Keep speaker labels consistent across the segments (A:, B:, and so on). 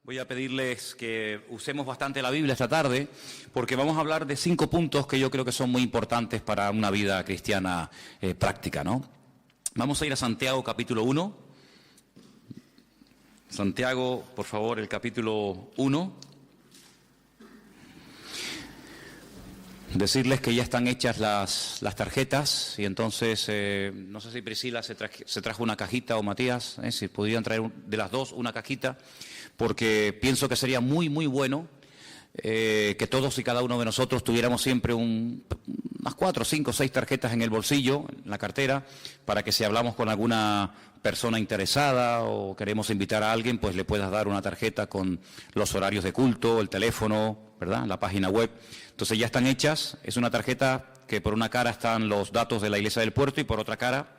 A: Voy a pedirles que usemos bastante la Biblia esta tarde, porque vamos a hablar de 5 puntos que yo creo que son muy importantes para una vida cristiana práctica, ¿no? Vamos a ir a Santiago capítulo 1. Santiago, por favor, el capítulo 1. Decirles que ya están hechas las tarjetas y entonces, no sé si Priscila se trajo una cajita o Matías, si podrían traer de las dos una cajita, porque pienso que sería muy, muy bueno que todos y cada uno de nosotros tuviéramos siempre unas 4, 5, 6 tarjetas en el bolsillo, en la cartera, para que si hablamos con alguna persona interesada o queremos invitar a alguien, pues le puedas dar una tarjeta con los horarios de culto, el teléfono, ¿verdad?, la página web. Entonces ya están hechas, es una tarjeta que por una cara están los datos de la iglesia del puerto y por otra cara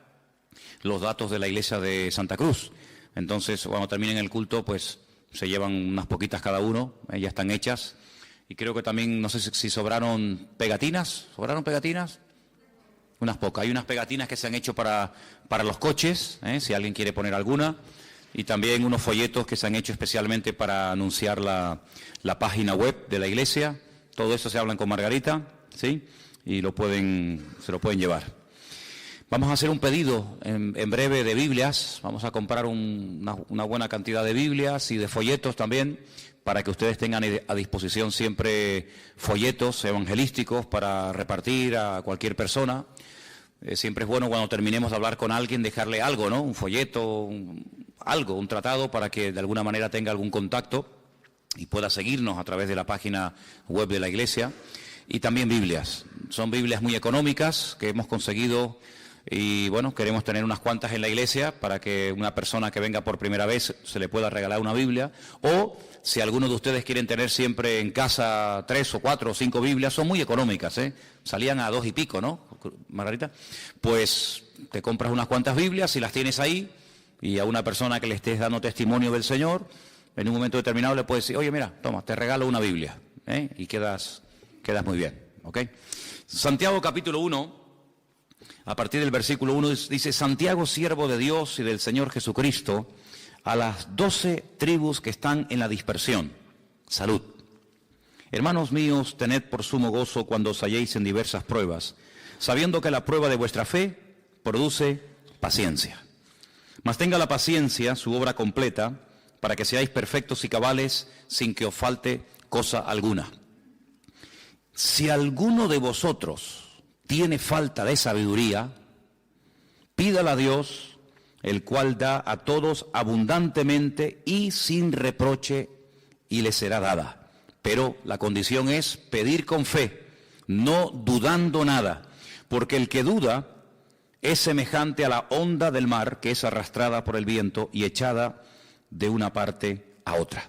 A: los datos de la iglesia de Santa Cruz. Entonces cuando terminen el culto, pues se llevan unas poquitas cada uno, ya están hechas. Y creo que también, no sé si sobraron pegatinas. ¿Sobraron pegatinas? Unas pocas. Hay unas pegatinas que se han hecho para los coches, si alguien quiere poner alguna. Y también unos folletos que se han hecho especialmente para anunciar la página web de la iglesia. Todo eso se hablan con Margarita, ¿sí? Y se lo pueden llevar. Vamos a hacer un pedido en breve de Biblias. Vamos a comprar una buena cantidad de Biblias y de folletos también, para que ustedes tengan a disposición siempre folletos evangelísticos para repartir a cualquier persona. Siempre es bueno cuando terminemos de hablar con alguien dejarle algo, ¿no? Un folleto, un tratado, para que de alguna manera tenga algún contacto y pueda seguirnos a través de la página web de la iglesia. Y también Biblias. Son Biblias muy económicas que hemos conseguido. Y bueno, queremos tener unas cuantas en la iglesia para que una persona que venga por primera vez se le pueda regalar una Biblia. O si alguno de ustedes quieren tener siempre en casa 3 o 4 o 5 Biblias, son muy económicas, salían a 2 y pico, ¿no, Margarita? Pues te compras unas cuantas Biblias y las tienes ahí, y a una persona que le estés dando testimonio del Señor, en un momento determinado le puedes decir: oye, mira, toma, te regalo una Biblia, y quedas muy bien, ¿ok? Santiago capítulo 1. A partir del versículo 1 dice: Santiago, siervo de Dios y del Señor Jesucristo, a las 12 tribus que están en la dispersión. Salud. Hermanos míos, tened por sumo gozo cuando os halléis en diversas pruebas, sabiendo que la prueba de vuestra fe produce paciencia. Mas tenga la paciencia su obra completa, para que seáis perfectos y cabales, sin que os falte cosa alguna. Si alguno de vosotros tiene falta de sabiduría, pídala a Dios, el cual da a todos abundantemente y sin reproche, y le será dada. Pero la condición es pedir con fe, no dudando nada, porque el que duda es semejante a la onda del mar, que es arrastrada por el viento y echada de una parte a otra.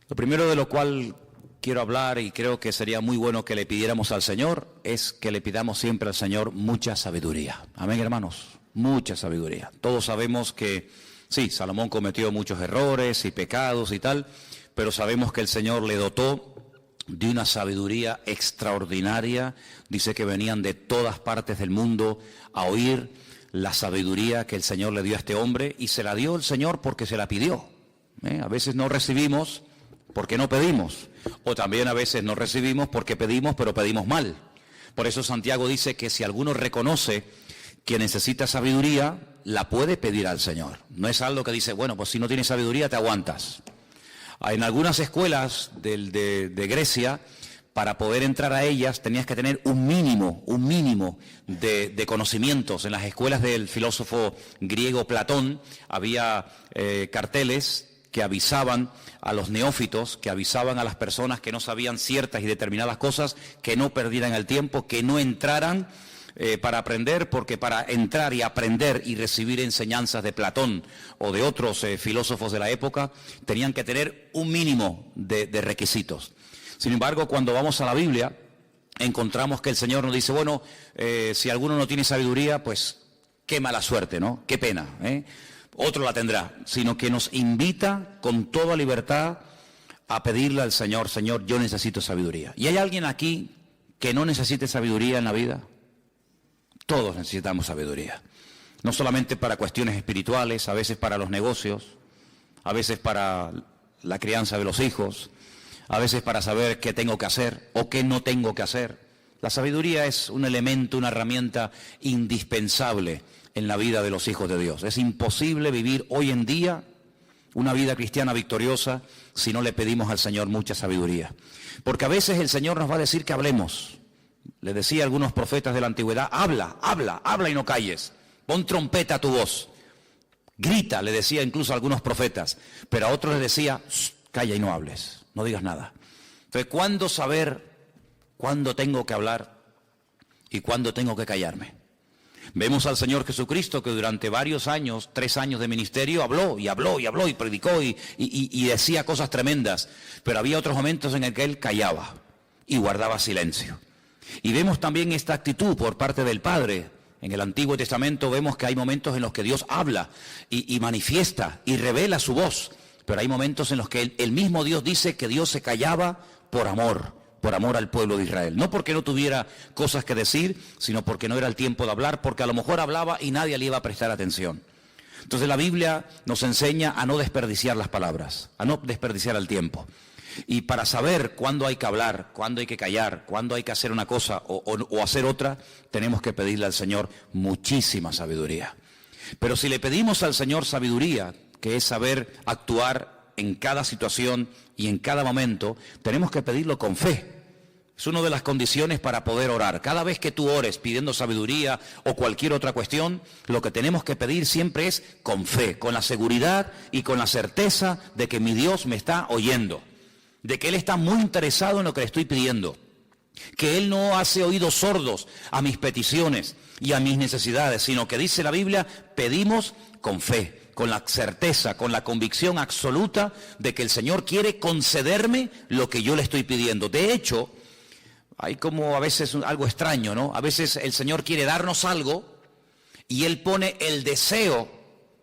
A: Lo primero de lo cual quiero hablar, y creo que sería muy bueno que le pidiéramos al Señor, es que le pidamos siempre al Señor mucha sabiduría. Amén, hermanos, mucha sabiduría. Todos sabemos que, sí, Salomón cometió muchos errores y pecados y tal, pero sabemos que el Señor le dotó de una sabiduría extraordinaria. Dice que venían de todas partes del mundo a oír la sabiduría que el Señor le dio a este hombre, y se la dio el Señor porque se la pidió. A veces no recibimos porque no pedimos, o también a veces no recibimos porque pedimos, pero pedimos mal. Por eso Santiago dice que si alguno reconoce que necesita sabiduría, la puede pedir al Señor. No es algo que dice: bueno, pues si no tienes sabiduría te aguantas. En algunas escuelas de Grecia, para poder entrar a ellas tenías que tener un mínimo de conocimientos. En las escuelas del filósofo griego Platón había carteles que avisaban a los neófitos, que avisaban a las personas que no sabían ciertas y determinadas cosas, que no perdieran el tiempo, que no entraran para aprender, porque para entrar y aprender y recibir enseñanzas de Platón o de otros filósofos de la época, tenían que tener un mínimo de requisitos. Sin embargo, cuando vamos a la Biblia, encontramos que el Señor nos dice: bueno, si alguno no tiene sabiduría, pues qué mala suerte, ¿no? Qué pena, otro la tendrá, sino que nos invita con toda libertad a pedirle al Señor: Señor, yo necesito sabiduría. ¿Y hay alguien aquí que no necesite sabiduría en la vida? Todos necesitamos sabiduría, no solamente para cuestiones espirituales, a veces para los negocios, a veces para la crianza de los hijos, a veces para saber qué tengo que hacer o qué no tengo que hacer. La sabiduría es un elemento, una herramienta indispensable en la vida de los hijos de Dios. Es imposible vivir hoy en día una vida cristiana victoriosa si no le pedimos al Señor mucha sabiduría. Porque a veces el Señor nos va a decir que hablemos. Le decía a algunos profetas de la antigüedad, habla, habla, habla y no calles. Pon trompeta a tu voz. Grita, le decía incluso a algunos profetas. Pero a otros les decía, calla y no hables, no digas nada. Entonces, ¿cuándo saber cuándo tengo que hablar y cuándo tengo que callarme? Vemos al Señor Jesucristo que durante varios años, 3 años de ministerio, habló y habló y habló y predicó y decía cosas tremendas. Pero había otros momentos en el que Él callaba y guardaba silencio. Y vemos también esta actitud por parte del Padre. En el Antiguo Testamento vemos que hay momentos en los que Dios habla y manifiesta y revela su voz. Pero hay momentos en los que el mismo Dios dice que Dios se callaba por amor al pueblo de Israel. No porque no tuviera cosas que decir, sino porque no era el tiempo de hablar, porque a lo mejor hablaba y nadie le iba a prestar atención. Entonces la Biblia nos enseña a no desperdiciar las palabras, a no desperdiciar el tiempo. Y para saber cuándo hay que hablar, cuándo hay que callar, cuándo hay que hacer una cosa o hacer otra, tenemos que pedirle al Señor muchísima sabiduría. Pero si le pedimos al Señor sabiduría, que es saber actuar en cada situación y en cada momento, tenemos que pedirlo con fe. Es una de las condiciones para poder orar. Cada vez que tú ores pidiendo sabiduría o cualquier otra cuestión, lo que tenemos que pedir siempre es con fe, con la seguridad y con la certeza de que mi Dios me está oyendo, de que Él está muy interesado en lo que le estoy pidiendo, que Él no hace oídos sordos a mis peticiones y a mis necesidades, sino que dice la Biblia, pedimos con fe, con la certeza, con la convicción absoluta de que el Señor quiere concederme lo que yo le estoy pidiendo. De hecho, hay como a veces algo extraño, ¿no? A veces el Señor quiere darnos algo y Él pone el deseo,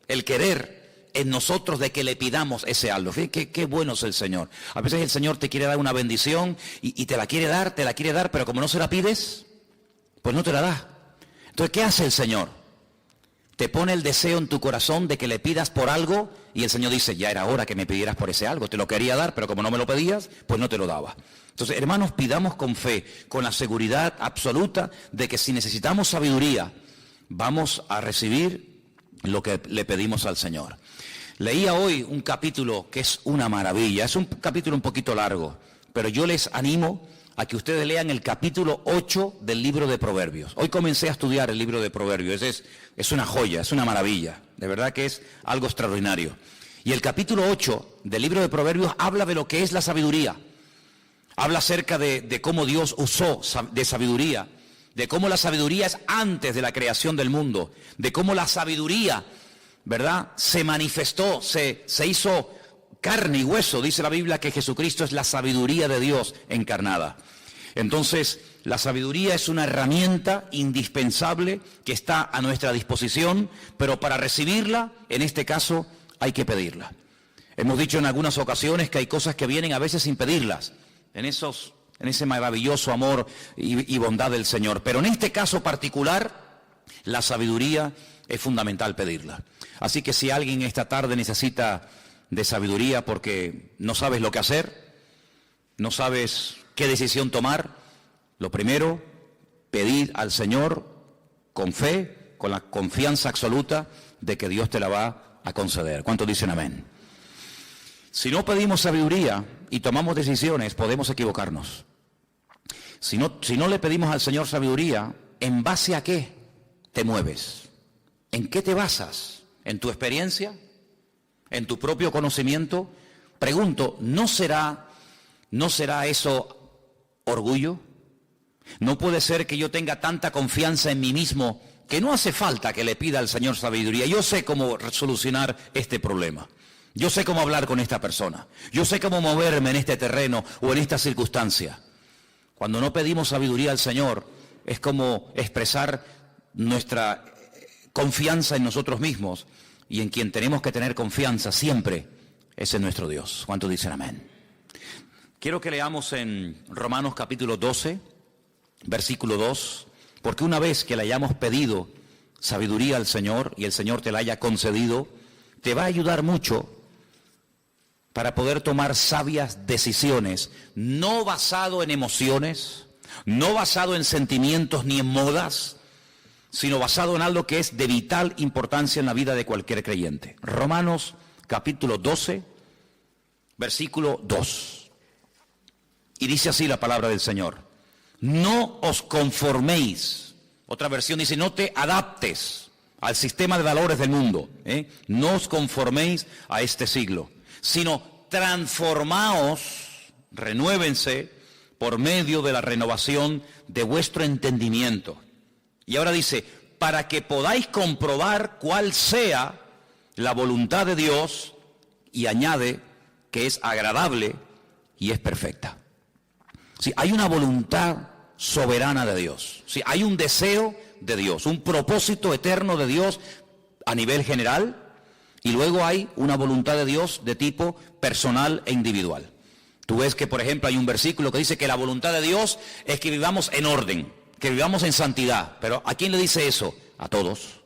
A: el querer en nosotros de que le pidamos ese algo. Fíjate qué bueno es el Señor. A veces el Señor te quiere dar una bendición y te la quiere dar, pero como no se la pides, pues no te la da. Entonces, ¿qué hace el Señor? Te pone el deseo en tu corazón de que le pidas por algo y el Señor dice, ya era hora que me pidieras por ese algo. Te lo quería dar, pero como no me lo pedías, pues no te lo daba. Entonces, hermanos, pidamos con fe, con la seguridad absoluta de que si necesitamos sabiduría, vamos a recibir lo que le pedimos al Señor. Leía hoy un capítulo que es una maravilla. Es un capítulo un poquito largo, pero yo les animo a que ustedes lean el capítulo 8 del libro de Proverbios. Hoy comencé a estudiar el libro de Proverbios. Es una joya, es una maravilla. De verdad que es algo extraordinario. Y el capítulo 8 del libro de Proverbios habla de lo que es la sabiduría. Habla acerca de cómo Dios usó de sabiduría, de cómo la sabiduría es antes de la creación del mundo, de cómo la sabiduría, ¿verdad?, se manifestó, se hizo carne y hueso. Dice la Biblia que Jesucristo es la sabiduría de Dios encarnada. Entonces, la sabiduría es una herramienta indispensable que está a nuestra disposición, pero para recibirla, en este caso, hay que pedirla. Hemos dicho en algunas ocasiones que hay cosas que vienen a veces sin pedirlas, en ese maravilloso amor y bondad del Señor. Pero en este caso particular, la sabiduría es fundamental pedirla. Así que si alguien esta tarde necesita de sabiduría porque no sabes lo que hacer, no sabes qué decisión tomar, lo primero, pedir al Señor con fe, con la confianza absoluta de que Dios te la va a conceder. ¿Cuántos dicen amén? Si no pedimos sabiduría y tomamos decisiones, podemos equivocarnos. Si no le pedimos al Señor sabiduría, ¿en base a qué te mueves? ¿En qué te basas? ¿En tu experiencia? ¿En tu propio conocimiento? Pregunto, ¿no será eso orgullo? ¿No puede ser que yo tenga tanta confianza en mí mismo que no hace falta que le pida al Señor sabiduría? Yo sé cómo solucionar este problema. Yo sé cómo hablar con esta persona. Yo sé cómo moverme en este terreno o en esta circunstancia. Cuando no pedimos sabiduría al Señor, es como expresar nuestra confianza en nosotros mismos. Y en quien tenemos que tener confianza siempre es en nuestro Dios. ¿Cuántos dicen amén? Quiero que leamos en Romanos capítulo 12, versículo 2, porque una vez que le hayamos pedido sabiduría al Señor y el Señor te la haya concedido, te va a ayudar mucho, para poder tomar sabias decisiones, no basado en emociones, no basado en sentimientos ni en modas, sino basado en algo que es de vital importancia en la vida de cualquier creyente. Romanos capítulo 12, versículo 2. Y dice así la palabra del Señor: no os conforméis. Otra versión dice: no te adaptes al sistema de valores del mundo, no os conforméis a este siglo, sino transformaos, renuévense por medio de la renovación de vuestro entendimiento. Y ahora dice: para que podáis comprobar cuál sea la voluntad de Dios, y añade que es agradable y es perfecta. Sí, hay una voluntad soberana de Dios. Sí, hay un deseo de Dios, un propósito eterno de Dios a nivel general, y luego hay una voluntad de Dios de tipo personal e individual. Tú ves que, por ejemplo, hay un versículo que dice que la voluntad de Dios es que vivamos en orden, que vivamos en santidad. Pero ¿a quién le dice eso? A todos,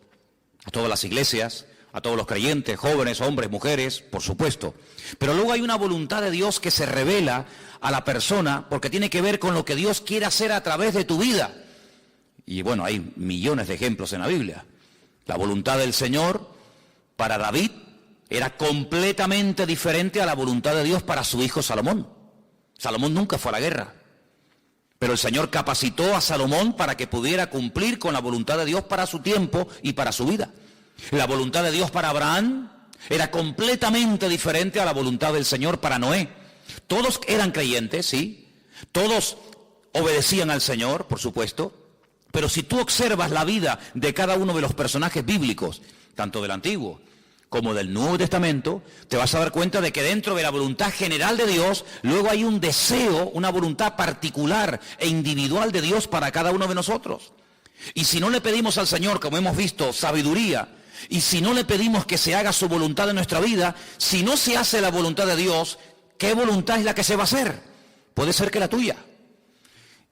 A: a todas las iglesias, a todos los creyentes, jóvenes, hombres, mujeres, por supuesto. Pero luego hay una voluntad de Dios que se revela a la persona porque tiene que ver con lo que Dios quiere hacer a través de tu vida. Y bueno, hay millones de ejemplos en la Biblia. La voluntad del Señor para David era completamente diferente a la voluntad de Dios para su hijo Salomón. Salomón nunca fue a la guerra, pero el Señor capacitó a Salomón para que pudiera cumplir con la voluntad de Dios para su tiempo y para su vida. La voluntad de Dios para Abraham era completamente diferente a la voluntad del Señor para Noé. Todos eran creyentes, sí, todos obedecían al Señor, por supuesto, pero si tú observas la vida de cada uno de los personajes bíblicos, tanto del Antiguo como del Nuevo Testamento, te vas a dar cuenta de que dentro de la voluntad general de Dios, luego hay un deseo, una voluntad particular e individual de Dios para cada uno de nosotros. Y si no le pedimos al Señor, como hemos visto, sabiduría, y si no le pedimos que se haga su voluntad en nuestra vida, si no se hace la voluntad de Dios, ¿qué voluntad es la que se va a hacer? Puede ser que la tuya.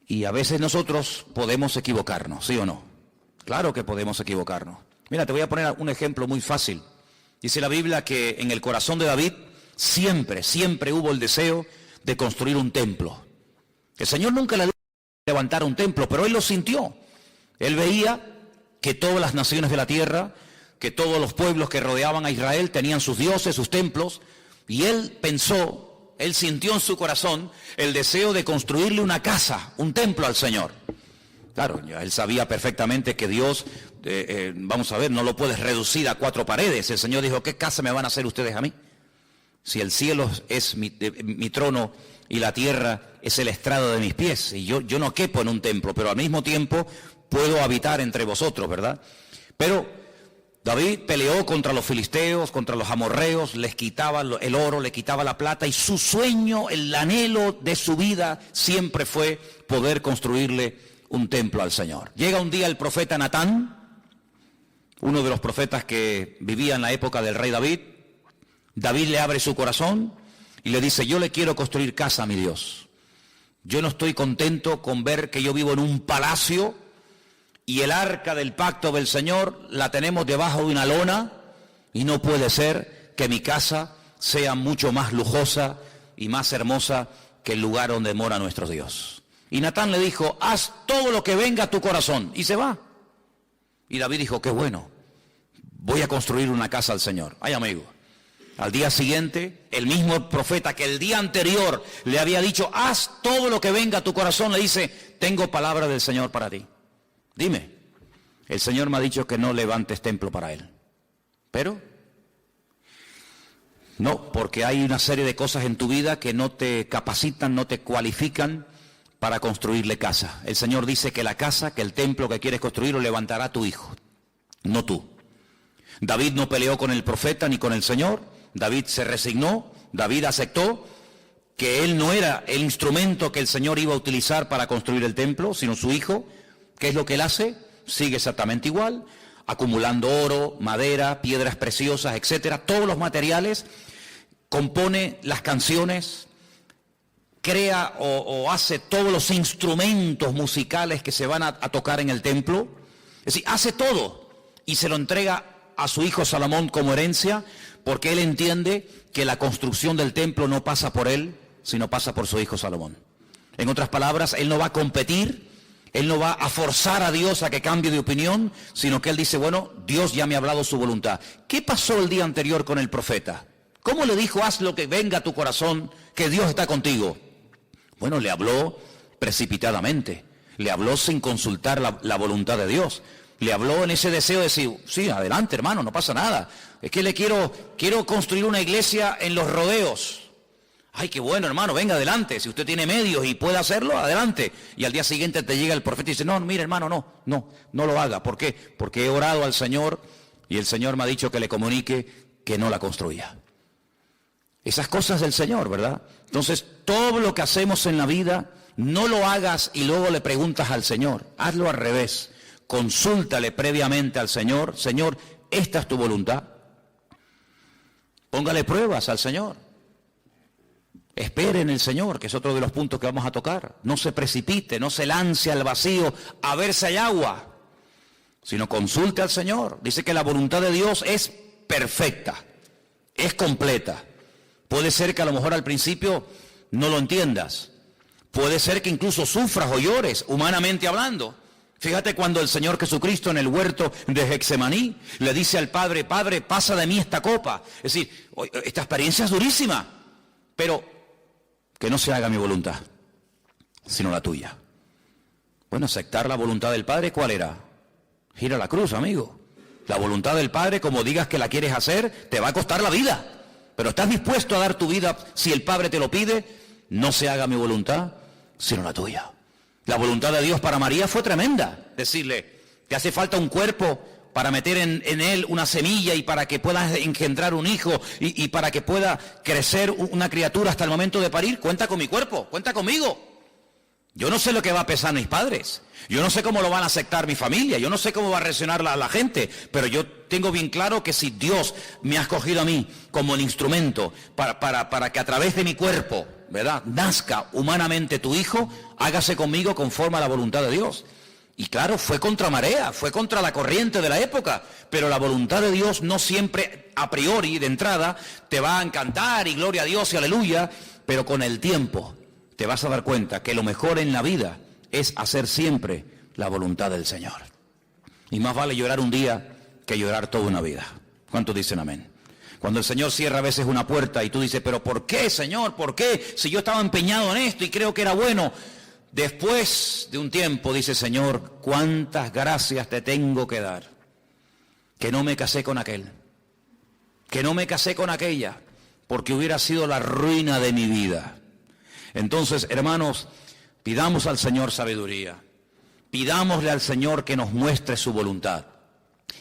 A: Y a veces nosotros podemos equivocarnos, ¿sí o no? Claro que podemos equivocarnos. Mira, te voy a poner un ejemplo muy fácil. Dice la Biblia que en el corazón de David siempre hubo el deseo de construir un templo. El Señor nunca le dijo levantar un templo, pero él lo sintió. Él veía que todas las naciones de la tierra, que todos los pueblos que rodeaban a Israel tenían sus dioses, sus templos, y él pensó, él sintió en su corazón el deseo de construirle una casa, un templo al Señor. Claro, ya él sabía perfectamente que Dios, vamos a ver, no lo puedes reducir a 4 paredes. El Señor dijo: ¿qué casa me van a hacer ustedes a mí? Si el cielo es mi trono y la tierra es el estrado de mis pies, y yo no quepo en un templo, pero al mismo tiempo puedo habitar entre vosotros, ¿verdad? Pero David peleó contra los filisteos, contra los amorreos, les quitaba el oro, le quitaba la plata, y su sueño, el anhelo de su vida siempre fue poder construirle un templo al Señor. Llega un día el profeta Natán, uno de los profetas que vivía en la época del rey David. David le abre su corazón y le dice: yo le quiero construir casa a mi Dios. Yo no estoy contento con ver que yo vivo en un palacio y el arca del pacto del Señor la tenemos debajo de una lona, y no puede ser que mi casa sea mucho más lujosa y más hermosa que el lugar donde mora nuestro Dios. Y Natán le dijo: haz todo lo que venga a tu corazón. Y se va. Y David dijo: qué bueno, voy a construir una casa al Señor. Ay, amigo, al día siguiente, el mismo profeta que el día anterior le había dicho: haz todo lo que venga a tu corazón, le dice: tengo palabra del Señor para ti. Dime, el Señor me ha dicho que no levantes templo para Él. Pero no, porque hay una serie de cosas en tu vida que no te capacitan, no te cualifican para construirle casa. El Señor dice que la casa, que el templo que quieres construir lo levantará tu hijo, no tú. David no peleó con el profeta ni con el Señor. David se resignó, David aceptó que él no era el instrumento que el Señor iba a utilizar para construir el templo, sino su hijo. ¿Qué es lo que él hace? Sigue exactamente igual, acumulando oro, madera, piedras preciosas, etcétera, todos los materiales, compone las canciones, crea o hace todos los instrumentos musicales que se van a tocar en el templo. Es decir, hace todo y se lo entrega a su hijo Salomón como herencia, porque él entiende que la construcción del templo no pasa por él, sino pasa por su hijo Salomón. En otras palabras, él no va a competir, él no va a forzar a Dios a que cambie de opinión, sino que él dice, bueno, Dios ya me ha hablado su voluntad. ¿Qué pasó el día anterior con el profeta? ¿Cómo le dijo, haz lo que venga a tu corazón, que Dios está contigo? Bueno, le habló precipitadamente, le habló sin consultar la voluntad de Dios. Le habló en ese deseo de decir, sí, adelante hermano, no pasa nada. Es que quiero construir una iglesia en los rodeos. Ay, qué bueno hermano, venga adelante. Si usted tiene medios y puede hacerlo, adelante. Y al día siguiente te llega el profeta y dice, no, mire hermano, no lo haga. ¿Por qué? Porque he orado al Señor y el Señor me ha dicho que le comunique que no la construya. Esas cosas del Señor, ¿verdad? Entonces, todo lo que hacemos en la vida, no lo hagas y luego le preguntas al Señor. Hazlo al revés. Consúltale previamente al Señor. Señor, ¿esta es tu voluntad? Póngale pruebas al Señor. Espere en el Señor, que es otro de los puntos que vamos a tocar. No se precipite, no se lance al vacío a ver si hay agua, sino consulte al Señor. Dice que la voluntad de Dios es perfecta, es completa. Puede ser que a lo mejor al principio no lo entiendas. Puede ser que incluso sufras o llores, humanamente hablando. Fíjate cuando el Señor Jesucristo en el huerto de Getsemaní le dice al Padre, Padre, pasa de mí esta copa. Es decir, esta experiencia es durísima, pero que no se haga mi voluntad, sino la tuya. Bueno, aceptar la voluntad del Padre, ¿cuál era? Ir a la cruz, amigo. La voluntad del Padre, como digas que la quieres hacer, te va a costar la vida. Pero estás dispuesto a dar tu vida si el Padre te lo pide. No se haga mi voluntad, sino la tuya. La voluntad de Dios para María fue tremenda. Decirle, te hace falta un cuerpo para meter en él una semilla y para que pueda engendrar un hijo y para que pueda crecer una criatura hasta el momento de parir. Cuenta con mi cuerpo, cuenta conmigo. Yo no sé lo que va a pesar mis padres. Yo no sé cómo lo van a aceptar mi familia. Yo no sé cómo va a reaccionar la gente. Pero yo tengo bien claro que si Dios me ha escogido a mí como el instrumento para que a través de mi cuerpo, ¿verdad?, nazca humanamente tu hijo, hágase conmigo conforme a la voluntad de Dios. Y claro, fue contra marea, fue contra la corriente de la época, pero la voluntad de Dios no siempre a priori, de entrada, te va a encantar y gloria a Dios y aleluya, pero con el tiempo te vas a dar cuenta que lo mejor en la vida es hacer siempre la voluntad del Señor. Y más vale llorar un día que llorar toda una vida. ¿Cuántos dicen amén? Cuando el Señor cierra a veces una puerta y tú dices, pero ¿por qué, Señor? ¿Por qué? Si yo estaba empeñado en esto y creo que era bueno. Después de un tiempo dice, Señor, cuántas gracias te tengo que dar. Que no me casé con aquel. Que no me casé con aquella. Porque hubiera sido la ruina de mi vida. Entonces, hermanos, pidamos al Señor sabiduría. Pidámosle al Señor que nos muestre su voluntad.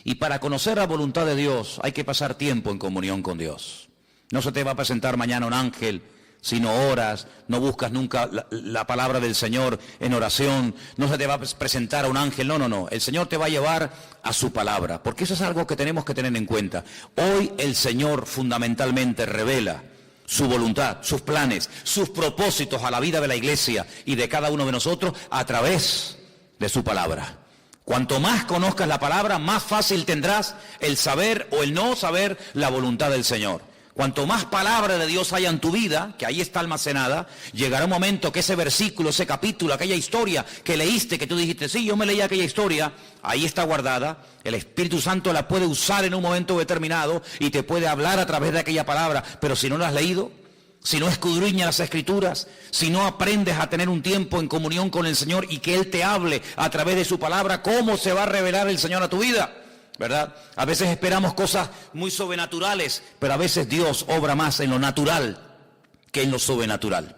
A: Y para conocer la voluntad de Dios hay que pasar tiempo en comunión con Dios. No se te va a presentar mañana un ángel si no oras, no buscas nunca la palabra del Señor en oración, no se te va a presentar a un ángel, no. El Señor te va a llevar a su palabra, porque eso es algo que tenemos que tener en cuenta. Hoy el Señor fundamentalmente revela su voluntad, sus planes, sus propósitos a la vida de la iglesia y de cada uno de nosotros a través de su palabra. Cuanto más conozcas la palabra, más fácil tendrás el saber o el no saber la voluntad del Señor. Cuanto más palabra de Dios haya en tu vida, que ahí está almacenada, llegará un momento que ese versículo, ese capítulo, aquella historia que leíste, que tú dijiste, sí, yo me leí aquella historia, ahí está guardada. El Espíritu Santo la puede usar en un momento determinado y te puede hablar a través de aquella palabra, pero si no la has leído, si no escudriñas las Escrituras, si no aprendes a tener un tiempo en comunión con el Señor y que Él te hable a través de su palabra, ¿cómo se va a revelar el Señor a tu vida? ¿Verdad? A veces esperamos cosas muy sobrenaturales, pero a veces Dios obra más en lo natural que en lo sobrenatural.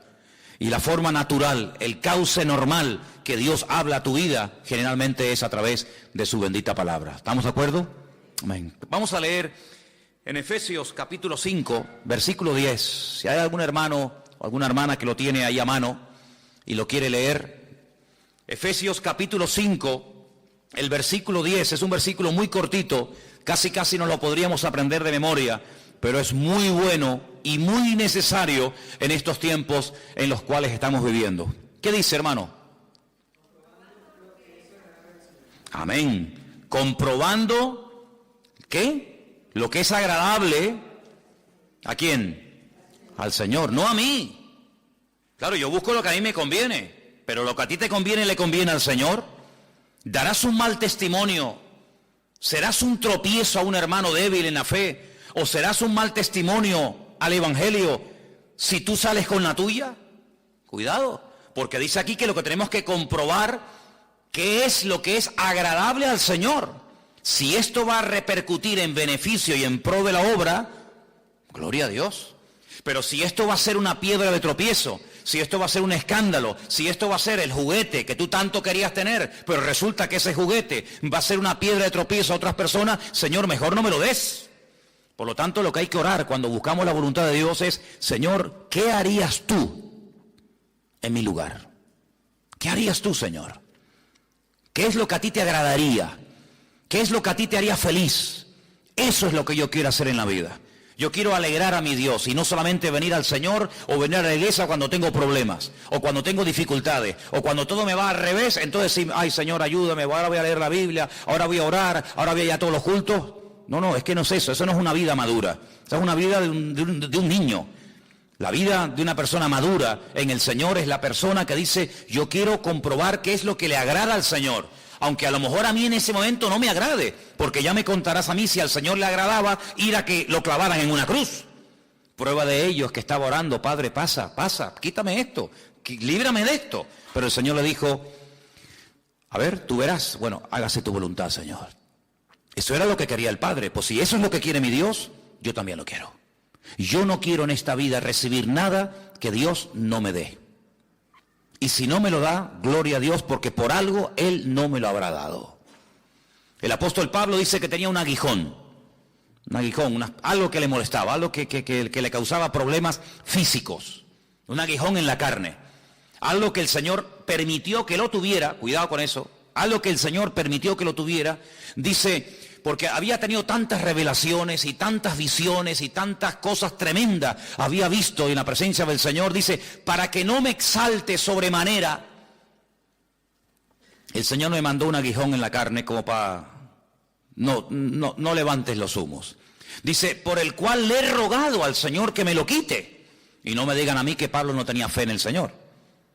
A: Y la forma natural, el cauce normal que Dios habla a tu vida, generalmente es a través de su bendita palabra. ¿Estamos de acuerdo? Amén. Vamos a leer en Efesios capítulo 5, versículo 10. Si hay algún hermano o alguna hermana que lo tiene ahí a mano y lo quiere leer. Efesios capítulo 5. El versículo 10 es un versículo muy cortito, casi no lo podríamos aprender de memoria, pero es muy bueno y muy necesario en estos tiempos en los cuales estamos viviendo. ¿Qué dice, hermano? Amén. Comprobando, ¿qué? Lo que es agradable ¿A quién? Al Señor, no a mí. Claro, yo busco lo que a mí me conviene, pero lo que a ti te conviene le conviene al Señor. ¿Darás un mal testimonio? ¿Serás un tropiezo a un hermano débil en la fe? ¿O serás un mal testimonio al Evangelio si tú sales con la tuya? Cuidado, porque dice aquí que lo que tenemos que comprobar qué es lo que es agradable al Señor. Si esto va a repercutir en beneficio y en pro de la obra, gloria a Dios. Pero si esto va a ser una piedra de tropiezo, si esto va a ser un escándalo, si esto va a ser el juguete que tú tanto querías tener, pero resulta que ese juguete va a ser una piedra de tropiezo a otras personas, Señor, mejor no me lo des. Por lo tanto, lo que hay que orar cuando buscamos la voluntad de Dios es, Señor, ¿qué harías tú en mi lugar? ¿Qué harías tú, Señor? ¿Qué es lo que a ti te agradaría? ¿Qué es lo que a ti te haría feliz? Eso es lo que yo quiero hacer en la vida. Yo quiero alegrar a mi Dios y no solamente venir al Señor o venir a la iglesia cuando tengo problemas o cuando tengo dificultades o cuando todo me va al revés, entonces sí, ay Señor, ayúdame, ahora voy a leer la Biblia, ahora voy a orar, ahora voy a ir a todos los cultos. No, es que no es eso no es una vida madura, esa es una vida de un niño. La vida de una persona madura en el Señor es la persona que dice, yo quiero comprobar qué es lo que le agrada al Señor. Aunque a lo mejor a mí en ese momento no me agrade, porque ya me contarás a mí si al Señor le agradaba ir a que lo clavaran en una cruz. Prueba de ello es que estaba orando, Padre, pasa, quítame esto, líbrame de esto. Pero el Señor le dijo, a ver, tú verás, bueno, hágase tu voluntad, Señor. Eso era lo que quería el Padre, pues si eso es lo que quiere mi Dios, yo también lo quiero. Yo no quiero en esta vida recibir nada que Dios no me dé. Y si no me lo da, gloria a Dios, porque por algo Él no me lo habrá dado. El apóstol Pablo dice que tenía un aguijón, algo que le molestaba, algo que le causaba problemas físicos, un aguijón en la carne, algo que el Señor permitió que lo tuviera, cuidado con eso, algo que el Señor permitió que lo tuviera, dice, porque había tenido tantas revelaciones y tantas visiones y tantas cosas tremendas había visto en la presencia del Señor, dice, para que no me exalte sobremanera, el Señor me mandó un aguijón en la carne como para, no levantes los humos. Dice, por el cual le he rogado al Señor que me lo quite. Y no me digan a mí que Pablo no tenía fe en el Señor.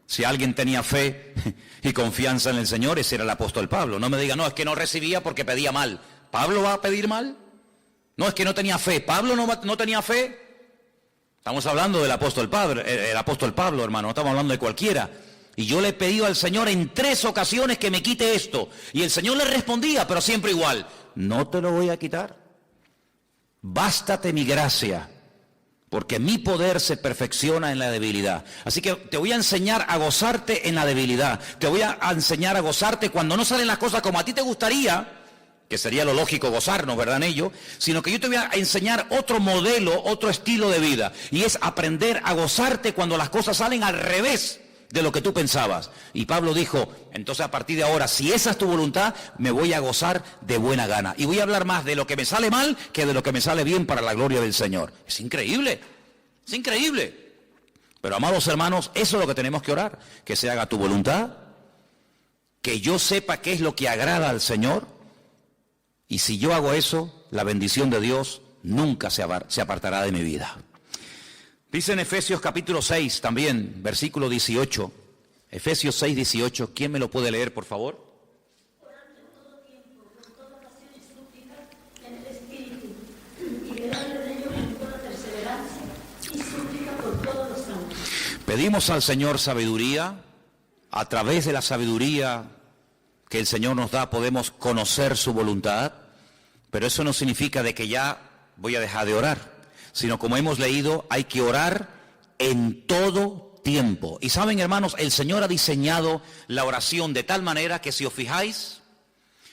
A: Si alguien tenía fe y confianza en el Señor, ese era el apóstol Pablo. No me digan, no, es que no recibía porque pedía mal. ¿Pablo va a pedir mal? No, es que no tenía fe. ¿Pablo no tenía fe? Estamos hablando del apóstol Pablo, hermano, no estamos hablando de cualquiera. Y yo le he pedido al Señor en 3 ocasiones que me quite esto. Y el Señor le respondía, pero siempre igual, no te lo voy a quitar. Bástate mi gracia, porque mi poder se perfecciona en la debilidad. Así que te voy a enseñar a gozarte en la debilidad. Te voy a enseñar a gozarte cuando no salen las cosas como a ti te gustaría, que sería lo lógico gozarnos, ¿verdad, en ello? Sino que yo te voy a enseñar otro modelo, otro estilo de vida. Y es aprender a gozarte cuando las cosas salen al revés de lo que tú pensabas. Y Pablo dijo, entonces a partir de ahora, si esa es tu voluntad, me voy a gozar de buena gana. Y voy a hablar más de lo que me sale mal que de lo que me sale bien para la gloria del Señor. Es increíble, es increíble. Pero amados hermanos, eso es lo que tenemos que orar. Que se haga tu voluntad, que yo sepa qué es lo que agrada al Señor. Y si yo hago eso, la bendición de Dios nunca se apartará de mi vida. Dice en Efesios capítulo 6 también, versículo 18. Efesios 6, 18. ¿Quién me lo puede leer, por favor?
B: Orando en todo tiempo, con toda oración y súplica, en el Espíritu, y velando en ello con toda perseverancia y súplica por todos los santos.
A: Pedimos al Señor sabiduría. A través de la sabiduría que el Señor nos da podemos conocer su voluntad, pero eso no significa de que ya voy a dejar de orar, sino como hemos leído, hay que orar en todo tiempo. Y saben, hermanos, el Señor ha diseñado la oración de tal manera que si os fijáis,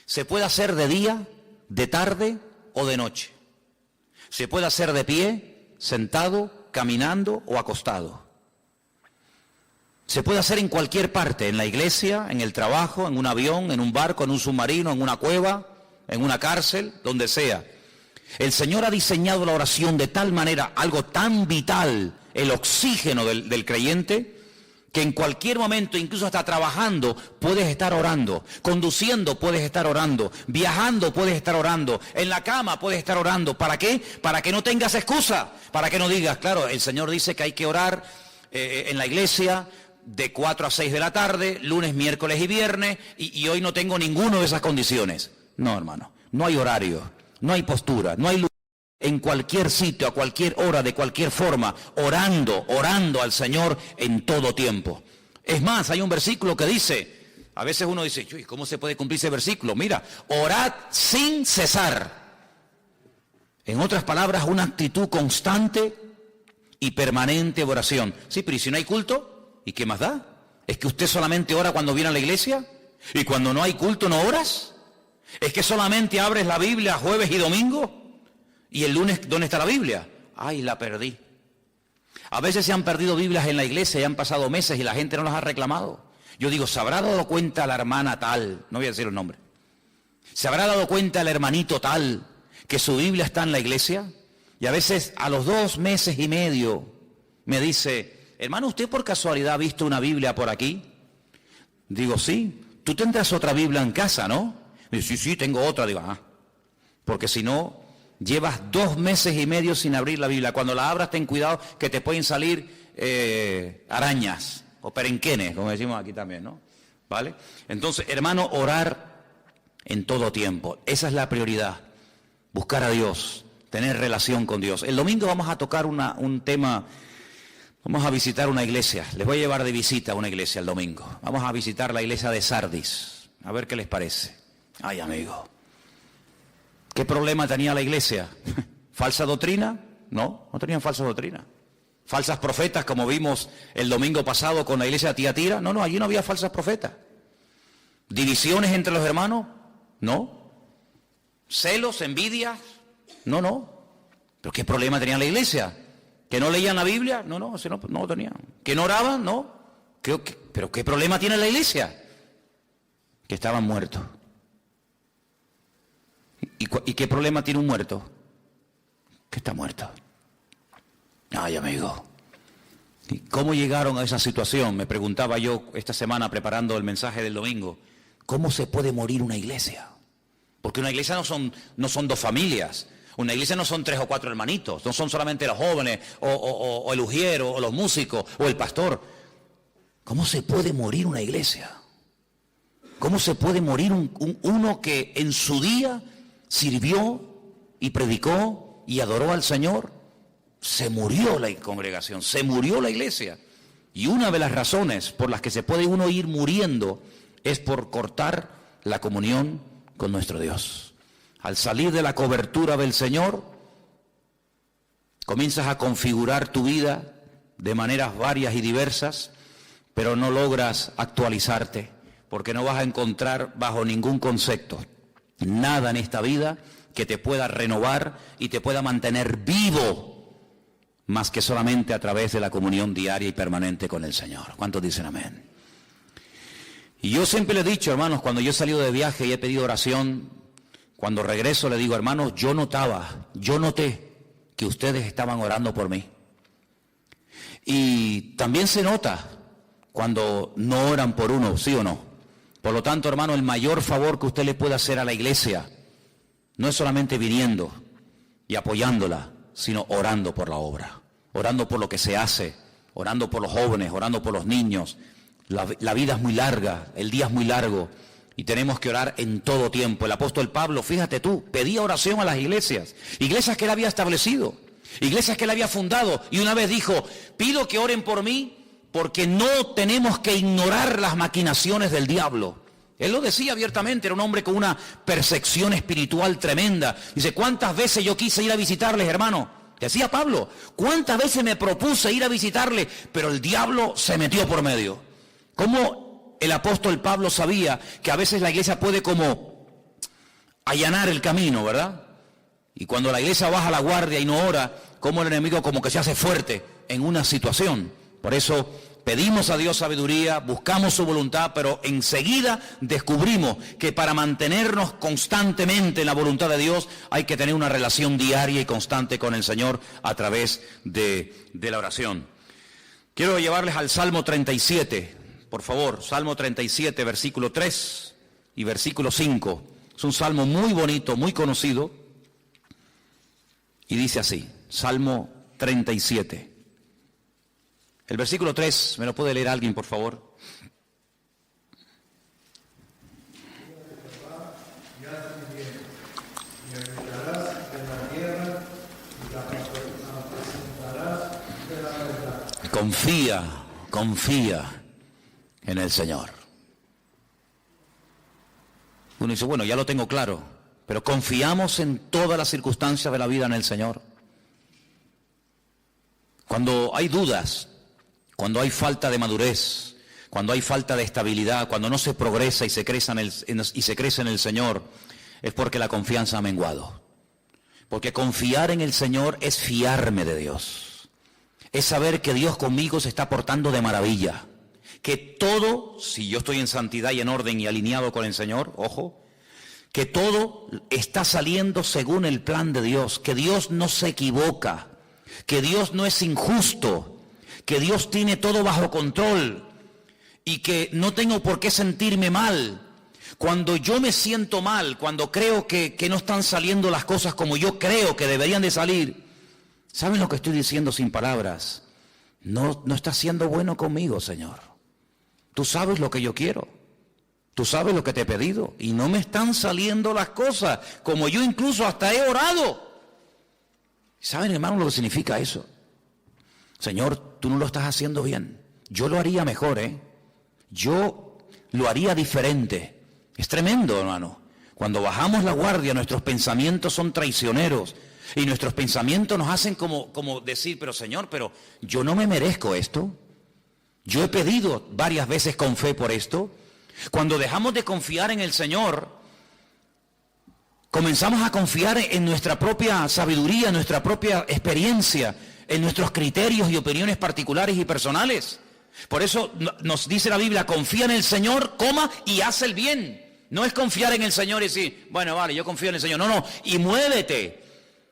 A: se puede hacer de día, de tarde o de noche. Se puede hacer de pie, sentado, caminando o acostado. Se puede hacer en cualquier parte, en la iglesia, en el trabajo, en un avión, en un barco, en un submarino, en una cueva, en una cárcel, donde sea. El Señor ha diseñado la oración de tal manera, algo tan vital, el oxígeno del creyente, que en cualquier momento, incluso hasta trabajando, puedes estar orando, conduciendo puedes estar orando, viajando puedes estar orando, en la cama puedes estar orando. ¿Para qué? Para que no tengas excusa, para que no digas, claro, el Señor dice que hay que orar en la iglesia de 4 a 6 de la tarde, lunes, miércoles y viernes, y hoy no tengo ninguna de esas condiciones. No, hermano, no hay horario, no hay postura, no hay lugar. En cualquier sitio, a cualquier hora, de cualquier forma, orando al Señor en todo tiempo. Es más, hay un versículo que dice, a veces uno dice, ¿cómo se puede cumplir ese versículo? Mira, orad sin cesar. En otras palabras, una actitud constante y permanente de oración. Sí, pero ¿y si no hay culto? ¿Y qué más da? ¿Es que usted solamente ora cuando viene a la iglesia? ¿Y cuando no hay culto no oras? ¿Es que solamente abres la Biblia jueves y domingo? ¿Y el lunes dónde está la Biblia? ¡Ay, la perdí! A veces se han perdido Biblias en la iglesia y han pasado meses y la gente no las ha reclamado. Yo digo, ¿se habrá dado cuenta la hermana tal? No voy a decir el nombre. ¿Se habrá dado cuenta el hermanito tal que su Biblia está en la iglesia? Y a veces a los 2 meses y medio me dice, hermano, ¿usted por casualidad ha visto una Biblia por aquí? Digo, sí. Tú tendrás otra Biblia en casa, ¿no? Dice, sí, tengo otra. Digo, porque si no... Llevas 2 meses y medio sin abrir la Biblia. Cuando la abras, ten cuidado que te pueden salir arañas o perenquenes, como decimos aquí también, ¿no? ¿Vale? Entonces, hermano, orar en todo tiempo. Esa es la prioridad. Buscar a Dios, tener relación con Dios. El domingo vamos a tocar un tema, vamos a visitar una iglesia. Les voy a llevar de visita a una iglesia el domingo. Vamos a visitar la iglesia de Sardis. A ver qué les parece. Ay, amigo. ¿Qué problema tenía la iglesia? ¿Falsa doctrina? No tenían falsa doctrina. ¿Falsas profetas como vimos el domingo pasado con la iglesia de Tiatira? No, allí no había falsas profetas. ¿Divisiones entre los hermanos? No. ¿Celos, envidias? No. ¿Pero qué problema tenía la iglesia? ¿Que no leían la Biblia? No tenían. ¿Que no oraban? No. ¿Pero qué problema tiene la iglesia? Que estaban muertos. ¿Y qué problema tiene un muerto? Que está muerto. Ay, amigo. ¿Y cómo llegaron a esa situación? Me preguntaba yo esta semana preparando el mensaje del domingo. ¿Cómo se puede morir una iglesia? Porque una iglesia no son 2 familias. Una iglesia no son 3 o 4 hermanitos. No son solamente los jóvenes o el ujiero o los músicos o el pastor. ¿Cómo se puede morir una iglesia? ¿Cómo se puede morir uno que en su día sirvió y predicó y adoró al Señor? Se murió la congregación, se murió la iglesia. Y una de las razones por las que se puede uno ir muriendo es por cortar la comunión con nuestro Dios. Al salir de la cobertura del Señor, comienzas a configurar tu vida de maneras varias y diversas, pero no logras actualizarte, porque no vas a encontrar bajo ningún concepto nada en esta vida que te pueda renovar y te pueda mantener vivo, más que solamente a través de la comunión diaria y permanente con el Señor. ¿Cuántos dicen amén? Y yo siempre le he dicho, hermanos, cuando yo he salido de viaje y he pedido oración, cuando regreso le digo, hermanos, yo noté que ustedes estaban orando por mí. Y también se nota cuando no oran por uno, ¿sí o no? Por lo tanto, hermano, el mayor favor que usted le puede hacer a la iglesia no es solamente viniendo y apoyándola, sino orando por la obra, orando por lo que se hace, orando por los jóvenes, orando por los niños. La vida es muy larga, el día es muy largo y tenemos que orar en todo tiempo. El apóstol Pablo, fíjate tú, pedía oración a las iglesias que él había establecido, iglesias que él había fundado, y una vez dijo, pido que oren por mí, porque no tenemos que ignorar las maquinaciones del diablo. Él lo decía abiertamente, era un hombre con una percepción espiritual tremenda. Dice, ¿cuántas veces yo quise ir a visitarles, hermano? Decía Pablo, ¿cuántas veces me propuse ir a visitarles? Pero el diablo se metió por medio. ¿Cómo el apóstol Pablo sabía que a veces la iglesia puede como allanar el camino, verdad? Y cuando la iglesia baja la guardia y no ora, como el enemigo como que se hace fuerte en una situación. Por eso pedimos a Dios sabiduría, buscamos su voluntad, pero enseguida descubrimos que para mantenernos constantemente en la voluntad de Dios hay que tener una relación diaria y constante con el Señor a través de la oración. Quiero llevarles al Salmo 37, por favor, Salmo 37, versículo 3 y versículo 5. Es un salmo muy bonito, muy conocido, y dice así, Salmo 37. El versículo 3, ¿me lo puede leer alguien, por favor? Confía en el Señor. Uno dice, bueno, ya lo tengo claro, pero confiamos en todas las circunstancias de la vida en el Señor. Cuando hay dudas, cuando hay falta de madurez, cuando hay falta de estabilidad, cuando no se progresa y se crece en el Señor, es porque la confianza ha menguado. Porque confiar en el Señor es fiarme de Dios. Es saber que Dios conmigo se está portando de maravilla. Que todo, si yo estoy en santidad y en orden y alineado con el Señor, ojo, que todo está saliendo según el plan de Dios, que Dios no se equivoca, que Dios no es injusto, que Dios tiene todo bajo control y que no tengo por qué sentirme mal. Cuando yo me siento mal, cuando creo que no están saliendo las cosas como yo creo que deberían de salir, ¿saben lo que estoy diciendo sin palabras? No estás siendo bueno conmigo, Señor. Tú sabes lo que yo quiero. Tú sabes lo que te he pedido. Y no me están saliendo las cosas como yo incluso hasta he orado. ¿Saben, hermano, lo que significa eso? Señor, tú no lo estás haciendo bien. Yo lo haría mejor, ¿eh? Yo lo haría diferente. Es tremendo, hermano. Cuando bajamos la guardia, nuestros pensamientos son traicioneros. Y nuestros pensamientos nos hacen como decir, pero Señor, pero yo no me merezco esto. Yo he pedido varias veces con fe por esto. Cuando dejamos de confiar en el Señor, comenzamos a confiar en nuestra propia sabiduría, en nuestra propia experiencia, en nuestros criterios y opiniones particulares y personales. Por eso nos dice la Biblia, confía en el Señor, y haz el bien. No es confiar en el Señor y decir, bueno, vale, yo confío en el Señor. No, y muévete.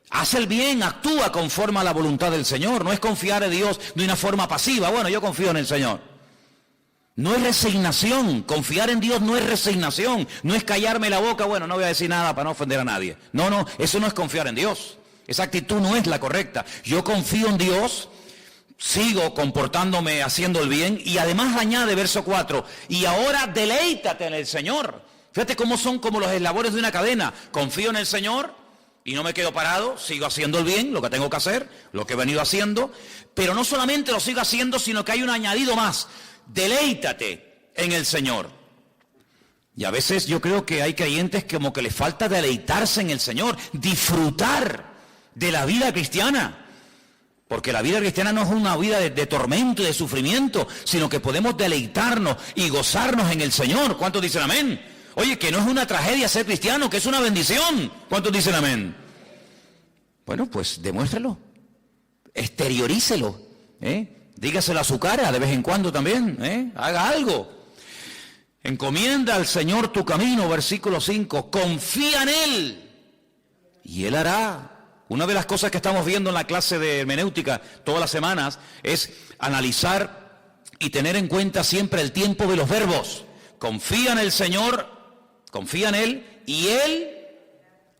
A: Haz el bien, actúa conforme a la voluntad del Señor. No es confiar en Dios de una forma pasiva. Bueno, yo confío en el Señor. No es resignación. Confiar en Dios no es resignación. No es callarme la boca. Bueno, no voy a decir nada para no ofender a nadie. No, eso no es confiar en Dios. Esa actitud no es la correcta. Yo confío en Dios, sigo comportándome haciendo el bien y además añade verso 4, y ahora deleítate en el Señor. Fíjate cómo son como los eslabones de una cadena. Confío en el Señor y no me quedo parado, sigo haciendo el bien, lo que tengo que hacer, lo que he venido haciendo, pero no solamente lo sigo haciendo, sino que hay un añadido más, deleítate en el Señor. Y a veces yo creo que hay creyentes como que les falta deleitarse en el Señor, disfrutar de la vida cristiana, porque la vida cristiana no es una vida de tormento y de sufrimiento, sino que podemos deleitarnos y gozarnos en el Señor. ¿Cuántos dicen amén? Oye, que no es una tragedia ser cristiano, que es una bendición. ¿Cuántos dicen amén? Bueno, pues demuéstralo, exteriorícelo, dígaselo a su cara de vez en cuando también, haga algo. Encomienda al Señor tu camino, versículo 5, confía en Él y Él hará. Una de las cosas que estamos viendo en la clase de hermenéutica todas las semanas es analizar y tener en cuenta siempre el tiempo de los verbos. Confía en el Señor, confía en Él y Él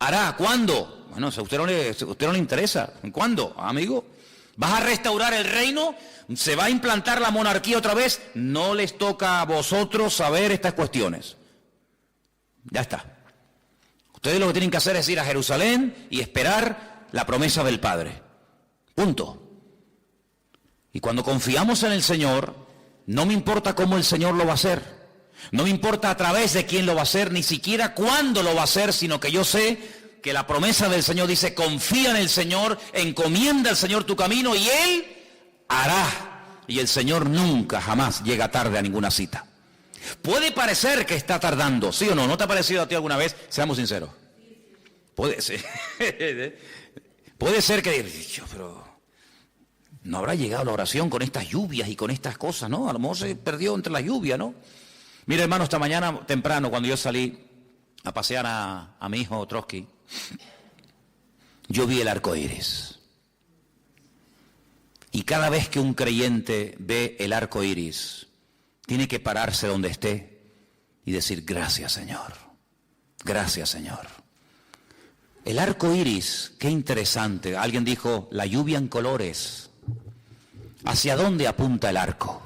A: hará. ¿Cuándo? Bueno, a usted no le interesa. ¿Cuándo, amigo? ¿Vas a restaurar el reino? ¿Se va a implantar la monarquía otra vez? No les toca a vosotros saber estas cuestiones. Ya está. Ustedes lo que tienen que hacer es ir a Jerusalén y esperar la promesa del Padre. Punto. Y cuando confiamos en el Señor, no me importa cómo el Señor lo va a hacer. No me importa a través de quién lo va a hacer, ni siquiera cuándo lo va a hacer, sino que yo sé que la promesa del Señor dice, confía en el Señor, encomienda al Señor tu camino y Él hará. Y el Señor nunca, jamás llega tarde a ninguna cita. Puede parecer que está tardando, ¿sí o no? ¿No te ha parecido a ti alguna vez? Seamos sinceros. Puede ser. Puede ser que, pero no habrá llegado la oración con estas lluvias y con estas cosas, ¿no? A lo mejor se perdió entre la lluvia, ¿no? Mira, hermano, esta mañana temprano, cuando yo salí a pasear a mi hijo Trotsky, yo vi el arco iris. Y cada vez que un creyente ve el arco iris, tiene que pararse donde esté y decir: gracias, Señor. Gracias, Señor. El arco iris, qué interesante. Alguien dijo: la lluvia en colores. ¿Hacia dónde apunta el arco?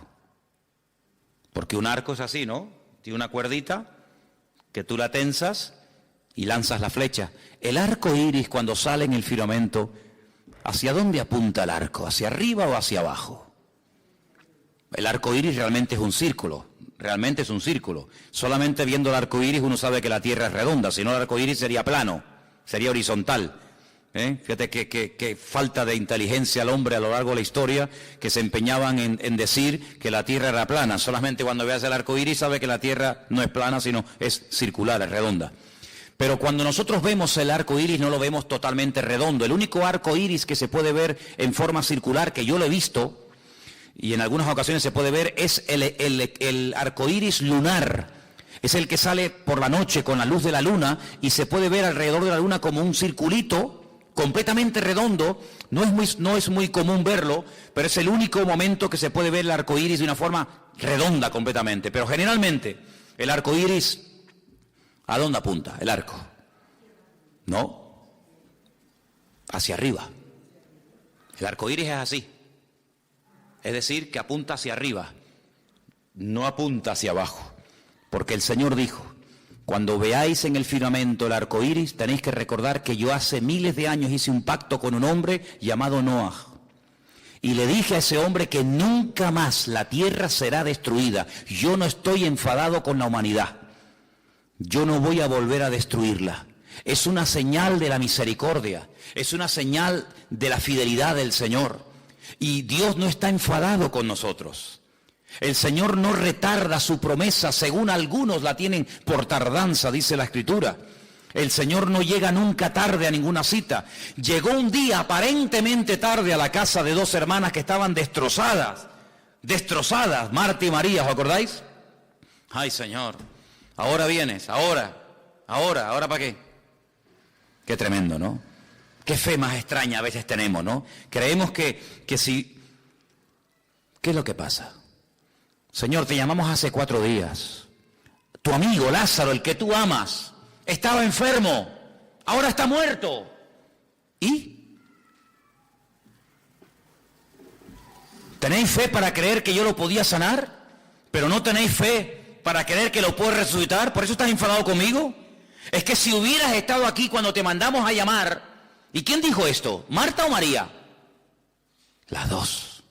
A: Porque un arco es así, ¿no? Tiene una cuerdita que tú la tensas y lanzas la flecha. El arco iris, cuando sale en el firmamento, ¿hacia dónde apunta el arco? ¿Hacia arriba o hacia abajo? El arco iris realmente es un círculo. Realmente es un círculo. Solamente viendo el arco iris uno sabe que la Tierra es redonda. Si no, el arco iris sería plano, sería horizontal. Fíjate que falta de inteligencia al hombre a lo largo de la historia, que se empeñaban en decir que la Tierra era plana. Solamente cuando veas el arco iris sabe que la Tierra no es plana, sino es circular, es redonda. Pero cuando nosotros vemos el arco iris no lo vemos totalmente redondo. El único arco iris que se puede ver en forma circular, que yo lo he visto, y en algunas ocasiones se puede ver, es el arco iris lunar. Es el que sale por la noche con la luz de la luna y se puede ver alrededor de la luna como un circulito completamente redondo. No es muy común verlo, pero es el único momento que se puede ver el arco iris de una forma redonda completamente. Pero generalmente el arco iris, ¿a dónde apunta el arco? No, hacia arriba. El arco iris es así. Es decir, que apunta hacia arriba, no apunta hacia abajo. Porque el Señor dijo: cuando veáis en el firmamento el arco iris, tenéis que recordar que yo hace miles de años hice un pacto con un hombre llamado Noah. Y le dije a ese hombre que nunca más la tierra será destruida. Yo no estoy enfadado con la humanidad. Yo no voy a volver a destruirla. Es una señal de la misericordia. Es una señal de la fidelidad del Señor. Y Dios no está enfadado con nosotros. El Señor no retarda su promesa, según algunos la tienen por tardanza, dice la Escritura. El Señor no llega nunca tarde a ninguna cita. Llegó un día aparentemente tarde a la casa de dos hermanas que estaban destrozadas, Marta y María, ¿os acordáis? Ay, Señor, ahora vienes, ahora ¿para qué? Qué tremendo, ¿no? Qué fe más extraña a veces tenemos, ¿no? Creemos que si... ¿Qué es lo que pasa? Señor, te llamamos hace 4 días. Tu amigo Lázaro, el que tú amas, estaba enfermo, ahora está muerto. ¿Y? ¿Tenéis fe para creer que yo lo podía sanar? Pero no tenéis fe para creer que lo puedo resucitar. ¿Por eso estás enfadado conmigo? Es que si hubieras estado aquí cuando te mandamos a llamar... ¿Y quién dijo esto? ¿Marta o María? Las dos.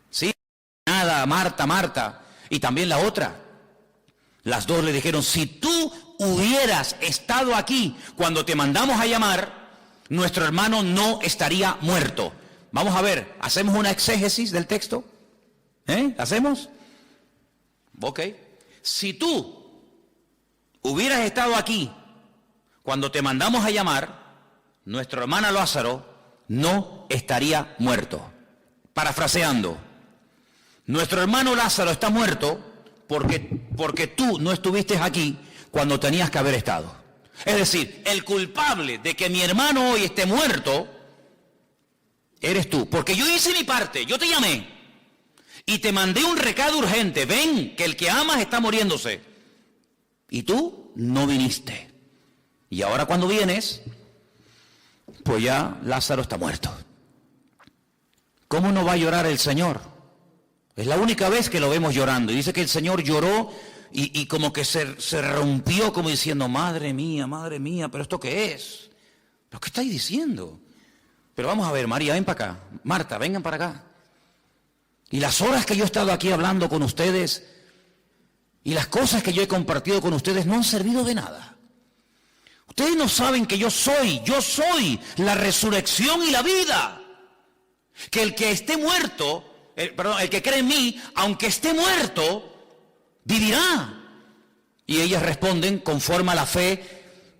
A: Sí, nada, Marta. Y también la otra. Las dos le dijeron: si tú hubieras estado aquí cuando te mandamos a llamar, nuestro hermano no estaría muerto. Vamos a ver, ¿hacemos una exégesis del texto? ¿Hacemos? Ok. Si tú hubieras estado aquí cuando te mandamos a llamar, nuestro hermano Lázaro no estaría muerto. Parafraseando, nuestro hermano Lázaro está muerto porque tú no estuviste aquí cuando tenías que haber estado. Es decir, el culpable de que mi hermano hoy esté muerto eres tú. Porque yo hice mi parte, yo te llamé y te mandé un recado urgente: ven, que el que amas está muriéndose. Y tú no viniste. Y ahora cuando vienes, pues ya Lázaro está muerto. ¿Cómo no va a llorar el Señor? Es la única vez que lo vemos llorando. Y dice que el Señor lloró y como que se rompió, como diciendo: madre mía, ¿pero esto qué es? ¿Pero qué estáis diciendo? Pero vamos a ver, María, ven para acá. Marta, vengan para acá. Y las horas que yo he estado aquí hablando con ustedes y las cosas que yo he compartido con ustedes no han servido de nada. Ustedes no saben que yo soy la resurrección y la vida. Que el que esté muerto, el que cree en mí, aunque esté muerto, vivirá. Y ellas responden conforme a la fe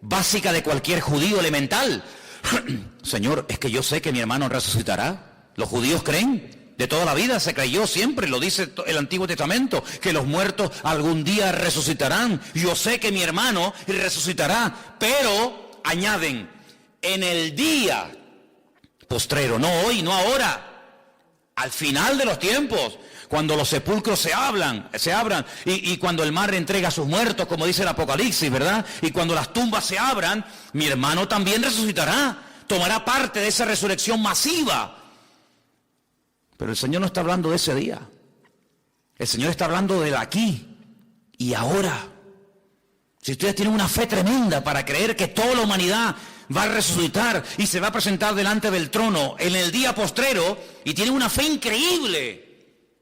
A: básica de cualquier judío elemental. Señor, es que yo sé que mi hermano resucitará. Los judíos creen. De toda la vida se creyó siempre, lo dice el Antiguo Testamento, que los muertos algún día resucitarán. Yo sé que mi hermano resucitará, pero añaden, en el día postrero, no hoy, no ahora, al final de los tiempos, cuando los sepulcros se abran, y cuando el mar entrega a sus muertos, como dice el Apocalipsis, ¿verdad? Y cuando las tumbas se abran, mi hermano también resucitará, tomará parte de esa resurrección masiva. Pero el Señor no está hablando de ese día. El Señor está hablando del aquí y ahora. Si ustedes tienen una fe tremenda para creer que toda la humanidad va a resucitar y se va a presentar delante del trono en el día postrero, y tienen una fe increíble,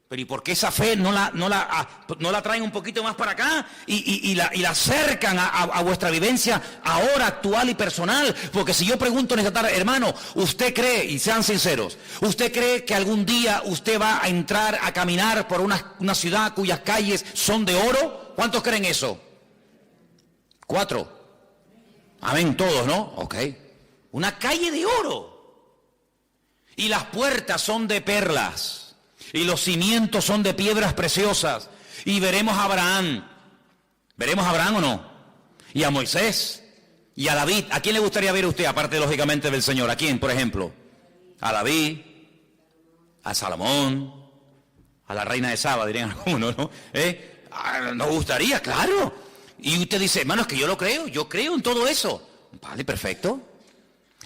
A: pero ¿y por qué esa fe no la traen un poquito más para acá y la acercan a vuestra vivencia ahora, actual y personal? Porque si yo pregunto en esta tarde, hermano, ¿usted cree, y sean sinceros, usted cree que algún día usted va a entrar a caminar por una ciudad cuyas calles son de oro? ¿Cuántos creen eso? 4. Amén, todos, ¿no? Ok. Una calle de oro. Y las puertas son de perlas. Y los cimientos son de piedras preciosas. Y veremos a Abraham. ¿Veremos a Abraham o no? Y a Moisés. Y a David. ¿A quién le gustaría ver usted, aparte lógicamente del Señor? ¿A quién, por ejemplo? A David. A Salomón. A la reina de Saba, dirían algunos, ¿no? Nos gustaría, claro. Y usted dice, hermano, es que yo creo en todo eso. Vale, perfecto.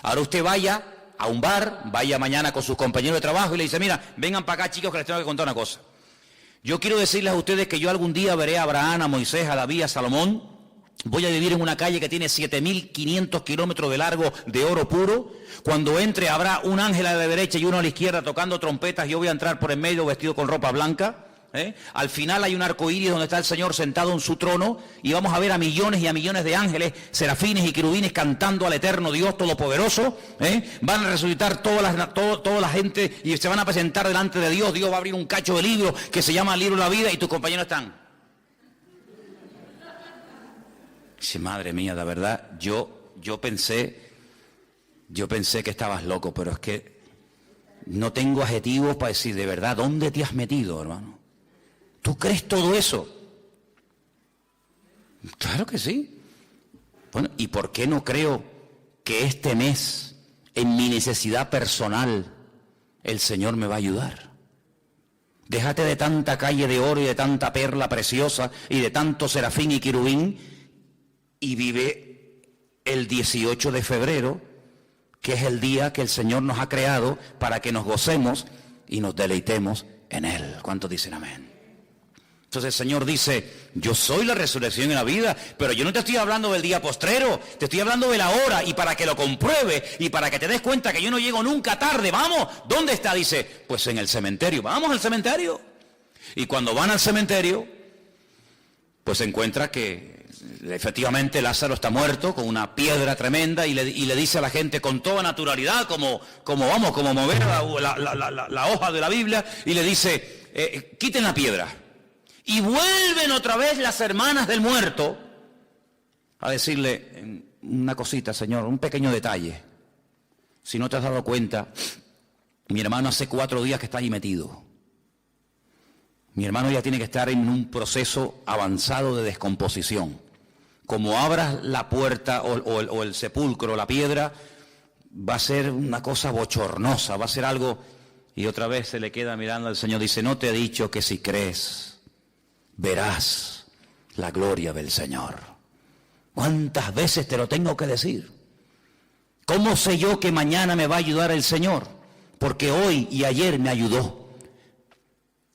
A: Ahora usted vaya a un bar, vaya mañana con sus compañeros de trabajo y le dice, mira, vengan para acá, chicos, que les tengo que contar una cosa. Yo quiero decirles a ustedes que yo algún día veré a Abraham, a Moisés, a David, a Salomón. Voy a vivir en una calle que tiene 7.500 kilómetros de largo de oro puro. Cuando entre habrá un ángel a la derecha y uno a la izquierda tocando trompetas. Yo voy a entrar por en medio vestido con ropa blanca. Al final hay un arco iris donde está el Señor sentado en su trono, y vamos a ver a millones y a millones de ángeles, serafines y querubines cantando al eterno Dios Todopoderoso. Van a resucitar toda la gente y se van a presentar delante de Dios. Dios va a abrir un cacho de libro que se llama el libro de la vida, y tus compañeros están. Dice, madre mía, de verdad, yo pensé que estabas loco, pero es que no tengo adjetivos para decir, de verdad, ¿dónde te has metido, hermano? ¿Tú crees todo eso? Claro que sí. Bueno, ¿y por qué no creo que este mes, en mi necesidad personal, el Señor me va a ayudar? Déjate de tanta calle de oro y de tanta perla preciosa y de tanto serafín y querubín, y vive el 18 de febrero, que es el día que el Señor nos ha creado para que nos gocemos y nos deleitemos en Él. ¿Cuántos dicen amén? Entonces el Señor dice, yo soy la resurrección y la vida, pero yo no te estoy hablando del día postrero, te estoy hablando de la hora, y para que lo compruebe y para que te des cuenta que yo no llego nunca tarde. Vamos, ¿dónde está? Dice, pues en el cementerio. Vamos al cementerio. Y cuando van al cementerio, pues se encuentra que efectivamente Lázaro está muerto con una piedra tremenda, y le dice a la gente con toda naturalidad, como mover la hoja de la Biblia, y le dice, quiten la piedra. Y vuelven otra vez las hermanas del muerto a decirle una cosita, Señor, un pequeño detalle. Si no te has dado cuenta, mi hermano hace 4 días que está ahí metido. Mi hermano ya tiene que estar en un proceso avanzado de descomposición. Como abras la puerta o el sepulcro, la piedra, va a ser una cosa bochornosa, va a ser algo. Y otra vez se le queda mirando al Señor, dice, no te he dicho que si crees verás la gloria del Señor. ¿Cuántas veces te lo tengo que decir? ¿Cómo sé yo que mañana me va a ayudar el Señor? Porque hoy y ayer me ayudó.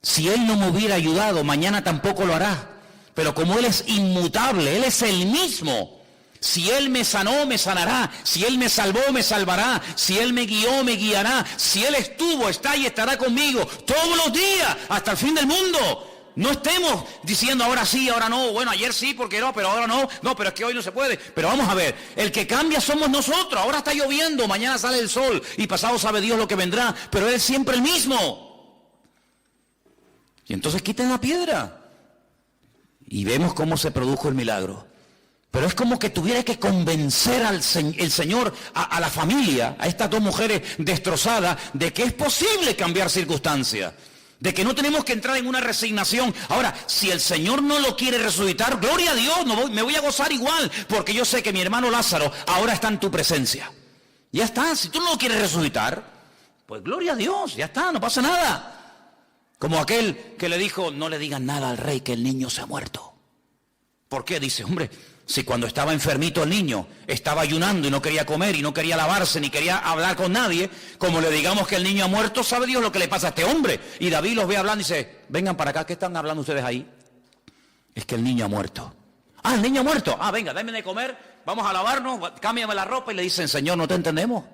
A: Si Él no me hubiera ayudado, mañana tampoco lo hará. Pero como Él es inmutable, Él es el mismo. Si Él me sanó, me sanará. Si Él me salvó, me salvará. Si Él me guió, me guiará. Si Él estuvo, está y estará conmigo todos los días, hasta el fin del mundo. No estemos diciendo ahora sí, ahora no, bueno, ayer sí, porque no, pero ahora no, pero es que hoy no se puede. Pero vamos a ver, el que cambia somos nosotros. Ahora está lloviendo, mañana sale el sol y pasado sabe Dios lo que vendrá, pero Él es siempre el mismo. Y entonces quiten la piedra y vemos cómo se produjo el milagro. Pero es como que tuviera que convencer el Señor a la familia, a estas 2 mujeres destrozadas, de que es posible cambiar circunstancias. De que no tenemos que entrar en una resignación. Ahora, si el Señor no lo quiere resucitar, gloria a Dios, me voy a gozar igual, porque yo sé que mi hermano Lázaro ahora está en tu presencia. Ya está, si tú no lo quieres resucitar, Pues gloria a Dios, ya está, no pasa nada. Como aquel que le dijo, no le digan nada al rey que el niño se ha muerto. ¿Por qué? Dice, hombre, si cuando estaba enfermito el niño estaba ayunando y no quería comer y no quería lavarse ni quería hablar con nadie, como le digamos que el niño ha muerto, sabe Dios lo que le pasa a este hombre. Y David los ve hablando y dice, vengan para acá, ¿qué están hablando ustedes ahí? Es que el niño ha muerto. Ah, el niño ha muerto. Ah, venga, dame de comer, vamos a lavarnos, cámbiame la ropa. Y le dicen, Señor, no te entendemos.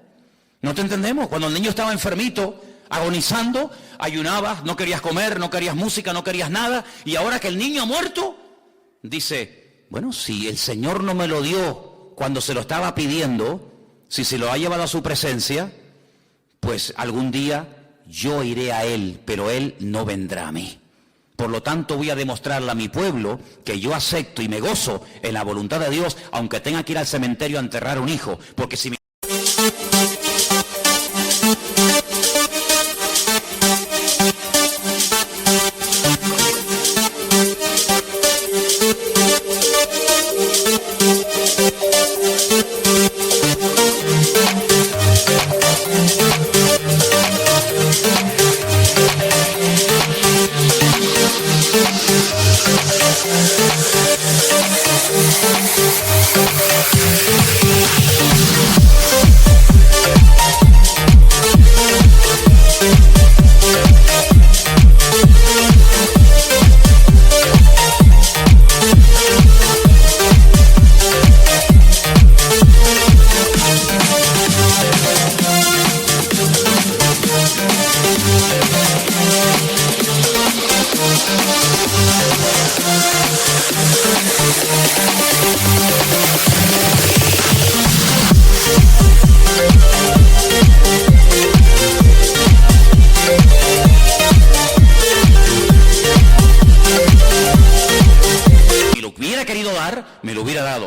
A: No te entendemos. Cuando el niño estaba enfermito, agonizando, ayunabas, no querías comer, no querías música, no querías nada. Y ahora que el niño ha muerto, dice, bueno, si el Señor no me lo dio cuando se lo estaba pidiendo, si se lo ha llevado a su presencia, pues algún día yo iré a Él, pero Él no vendrá a mí. Por lo tanto, voy a demostrarle a mi pueblo que yo acepto y me gozo en la voluntad de Dios, aunque tenga que ir al cementerio a enterrar un hijo, porque si mi...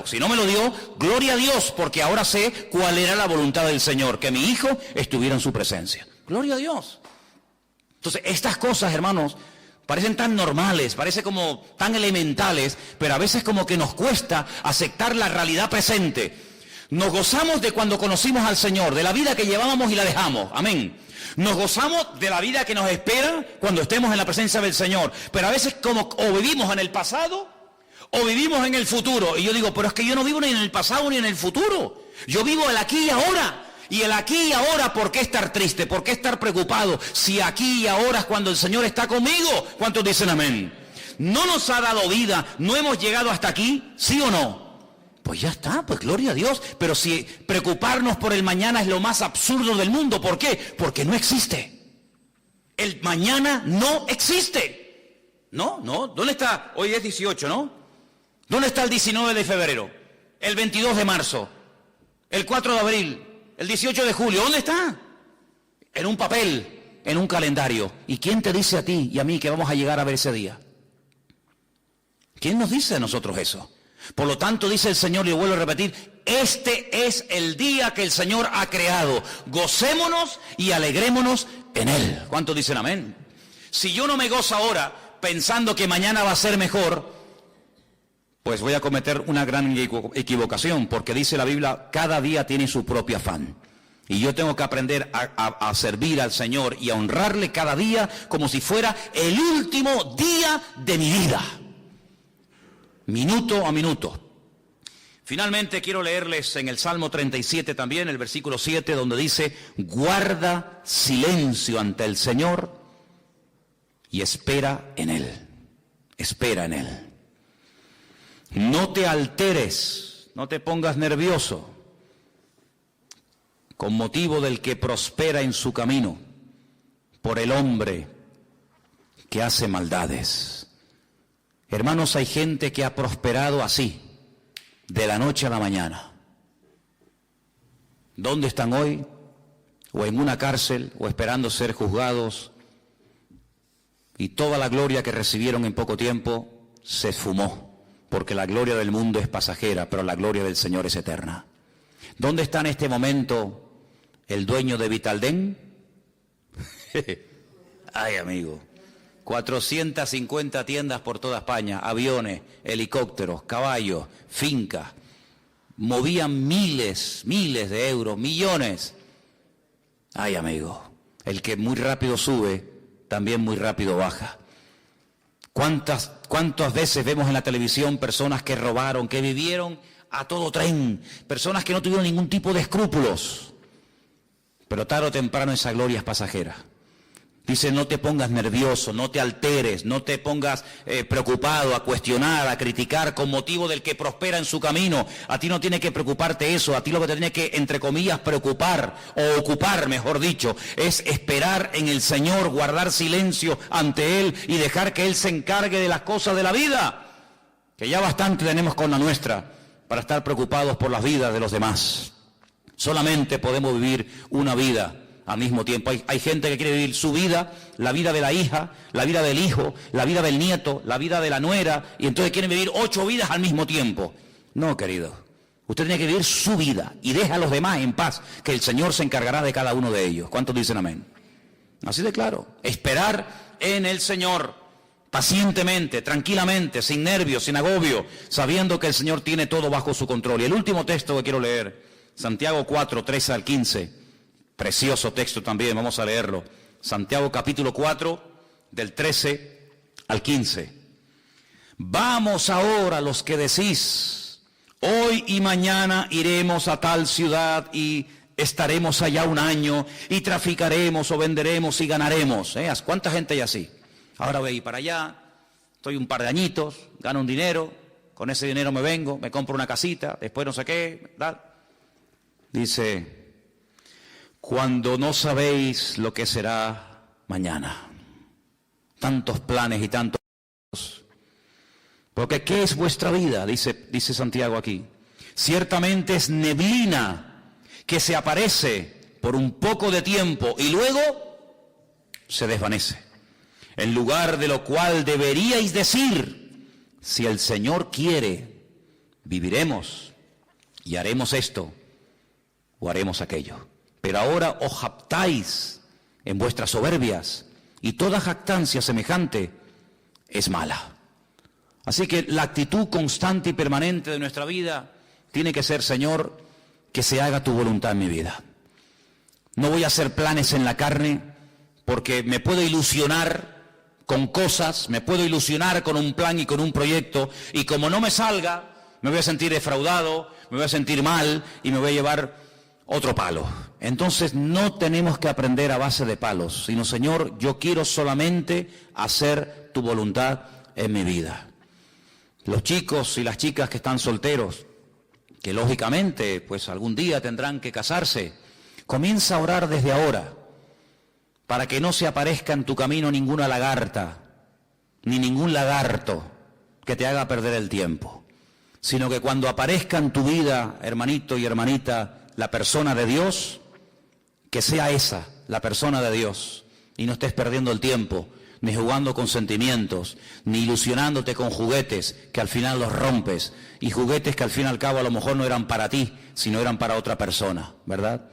A: Si no me lo dio, gloria a Dios, porque ahora sé cuál era la voluntad del Señor, que mi hijo estuviera en su presencia. Gloria a Dios. Entonces, estas cosas, hermanos, parecen tan normales, parecen como tan elementales, pero a veces como que nos cuesta aceptar la realidad presente. Nos gozamos de cuando conocimos al Señor, de la vida que llevábamos y la dejamos. Amén. Nos gozamos de la vida que nos espera cuando estemos en la presencia del Señor. Pero a veces como o vivimos en el pasado o vivimos en el futuro. Y yo digo, pero es que yo no vivo ni en el pasado ni en el futuro. Yo vivo el aquí y ahora. Y el aquí y ahora, ¿por qué estar triste? ¿Por qué estar preocupado? Si aquí y ahora es cuando el Señor está conmigo. ¿Cuántos dicen amén? ¿No nos ha dado vida? ¿No hemos llegado hasta aquí? ¿Sí o no? Pues ya está, pues gloria a Dios. Pero si preocuparnos por el mañana es lo más absurdo del mundo. ¿Por qué? Porque no existe. El mañana no existe. No. ¿Dónde está? Hoy es 18, ¿no? ¿Dónde está el 19 de febrero? El 22 de marzo, el 4 de abril, el 18 de julio. ¿Dónde está? En un papel, en un calendario. ¿Y quién te dice a ti y a mí que vamos a llegar a ver ese día? ¿Quién nos dice a nosotros eso? Por lo tanto, dice el Señor, y lo vuelvo a repetir, este es el día que el Señor ha creado. Gocémonos y alegrémonos en Él. ¿Cuántos dicen amén? Si yo no me gozo ahora pensando que mañana va a ser mejor, pues voy a cometer una gran equivocación, porque dice la Biblia, cada día tiene su propio afán. Y yo tengo que aprender a servir al Señor y a honrarle cada día como si fuera el último día de mi vida. Minuto a minuto. Finalmente quiero leerles en el Salmo 37 también, el versículo 7, donde dice, guarda silencio ante el Señor y espera en Él. Espera en Él. No te alteres, no te pongas nervioso con motivo del que prospera en su camino, por el hombre que hace maldades. Hermanos, hay gente que ha prosperado así, de la noche a la mañana. ¿Dónde están hoy? O en una cárcel, o esperando ser juzgados. Y toda la gloria que recibieron en poco tiempo se esfumó. Porque la gloria del mundo es pasajera, pero la gloria del Señor es eterna. ¿Dónde está en este momento el dueño de Vitaldén? Ay, amigo. 450 tiendas por toda España, aviones, helicópteros, caballos, fincas. Movían miles de euros, millones. Ay, amigo. El que muy rápido sube, también muy rápido baja. ¿Cuántas veces vemos en la televisión personas que robaron, que vivieron a todo tren, personas que no tuvieron ningún tipo de escrúpulos? Pero tarde o temprano esa gloria es pasajera. Dice, no te pongas nervioso, no te alteres, no te pongas preocupado a cuestionar, a criticar con motivo del que prospera en su camino. A ti no tiene que preocuparte eso, a ti lo que te tiene que, entre comillas, preocupar, o ocupar, mejor dicho, es esperar en el Señor, guardar silencio ante Él y dejar que Él se encargue de las cosas de la vida, que ya bastante tenemos con la nuestra para estar preocupados por las vidas de los demás. Solamente podemos vivir una vida al mismo tiempo. Hay gente que quiere vivir su vida, la vida de la hija, la vida del hijo, la vida del nieto, la vida de la nuera, y entonces quieren vivir 8 vidas al mismo tiempo. No, querido. Usted tiene que vivir su vida y deja a los demás en paz, que el Señor se encargará de cada uno de ellos. ¿Cuántos dicen amén? Así de claro. Esperar en el Señor, pacientemente, tranquilamente, sin nervios, sin agobio, sabiendo que el Señor tiene todo bajo su control. Y el último texto que quiero leer, Santiago 4, 13 al 15. Precioso texto también, vamos a leerlo. Santiago capítulo 4, del 13 al 15. Vamos ahora los que decís, hoy y mañana iremos a tal ciudad y estaremos allá un año y traficaremos o venderemos y ganaremos. ¿Cuánta gente hay así? Ahora voy a ir para allá, estoy un par de añitos, gano un dinero, con ese dinero me vengo, me compro una casita, después no sé qué, ¿verdad? Dice, cuando no sabéis lo que será mañana. Tantos planes y tantos. Porque ¿qué es vuestra vida? Dice Santiago aquí. Ciertamente es neblina que se aparece por un poco de tiempo y luego se desvanece. En lugar de lo cual deberíais decir, si el Señor quiere, viviremos y haremos esto o haremos aquello. Pero ahora os jactáis en vuestras soberbias, y toda jactancia semejante es mala. Así que la actitud constante y permanente de nuestra vida tiene que ser, Señor, que se haga tu voluntad en mi vida. No voy a hacer planes en la carne, porque me puedo ilusionar con cosas, me puedo ilusionar con un plan y con un proyecto, y como no me salga, me voy a sentir defraudado, me voy a sentir mal y me voy a llevar otro palo. Entonces no tenemos que aprender a base de palos, sino, Señor, yo quiero solamente hacer tu voluntad en mi vida. Los chicos y las chicas que están solteros, que lógicamente pues algún día tendrán que casarse, comienza a orar desde ahora, para que no se aparezca en tu camino ninguna lagarta, ni ningún lagarto que te haga perder el tiempo, sino que cuando aparezca en tu vida, hermanito y hermanita, la persona de Dios, que sea esa, la persona de Dios, y no estés perdiendo el tiempo, ni jugando con sentimientos, ni ilusionándote con juguetes que al final los rompes, y juguetes que al fin y al cabo a lo mejor no eran para ti, sino eran para otra persona, ¿verdad?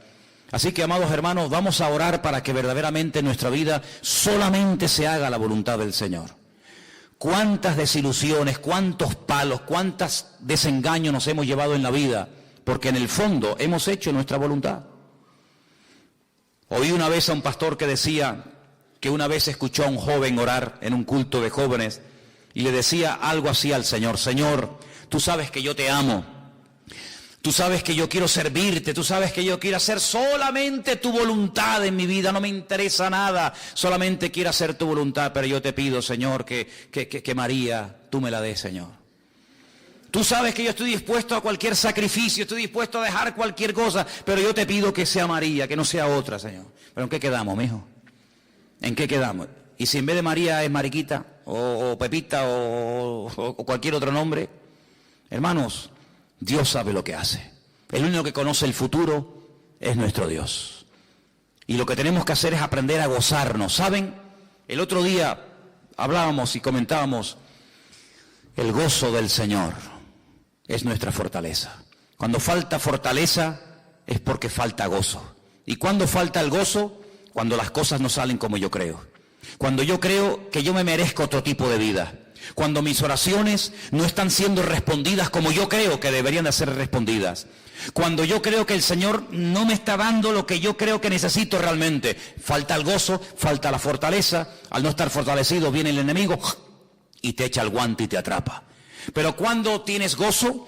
A: Así que, amados hermanos, vamos a orar para que verdaderamente en nuestra vida solamente se haga la voluntad del Señor. Cuántas desilusiones, cuántos palos, cuántos desengaños nos hemos llevado en la vida, porque en el fondo hemos hecho nuestra voluntad. Oí una vez a un pastor que decía que una vez escuchó a un joven orar en un culto de jóvenes y le decía algo así al Señor: Señor, tú sabes que yo te amo, tú sabes que yo quiero servirte, tú sabes que yo quiero hacer solamente tu voluntad en mi vida, no me interesa nada, solamente quiero hacer tu voluntad, pero yo te pido, Señor, que María, tú me la des, Señor. Tú sabes que yo estoy dispuesto a cualquier sacrificio, estoy dispuesto a dejar cualquier cosa, pero yo te pido que sea María, que no sea otra, Señor. ¿Pero en qué quedamos, mijo? ¿En qué quedamos? Y si en vez de María es Mariquita, o Pepita, o cualquier otro nombre, hermanos, Dios sabe lo que hace. El único que conoce el futuro es nuestro Dios. Y lo que tenemos que hacer es aprender a gozarnos. ¿Saben? El otro día hablábamos y comentábamos, el gozo del Señor es nuestra fortaleza. Cuando falta fortaleza es porque falta gozo. ¿Y cuándo falta el gozo? Cuando las cosas no salen como yo creo. Cuando yo creo que yo me merezco otro tipo de vida. Cuando mis oraciones no están siendo respondidas como yo creo que deberían de ser respondidas. Cuando yo creo que el Señor no me está dando lo que yo creo que necesito realmente. Falta el gozo, falta la fortaleza. Al no estar fortalecido viene el enemigo y te echa el guante y te atrapa. Pero cuando tienes gozo...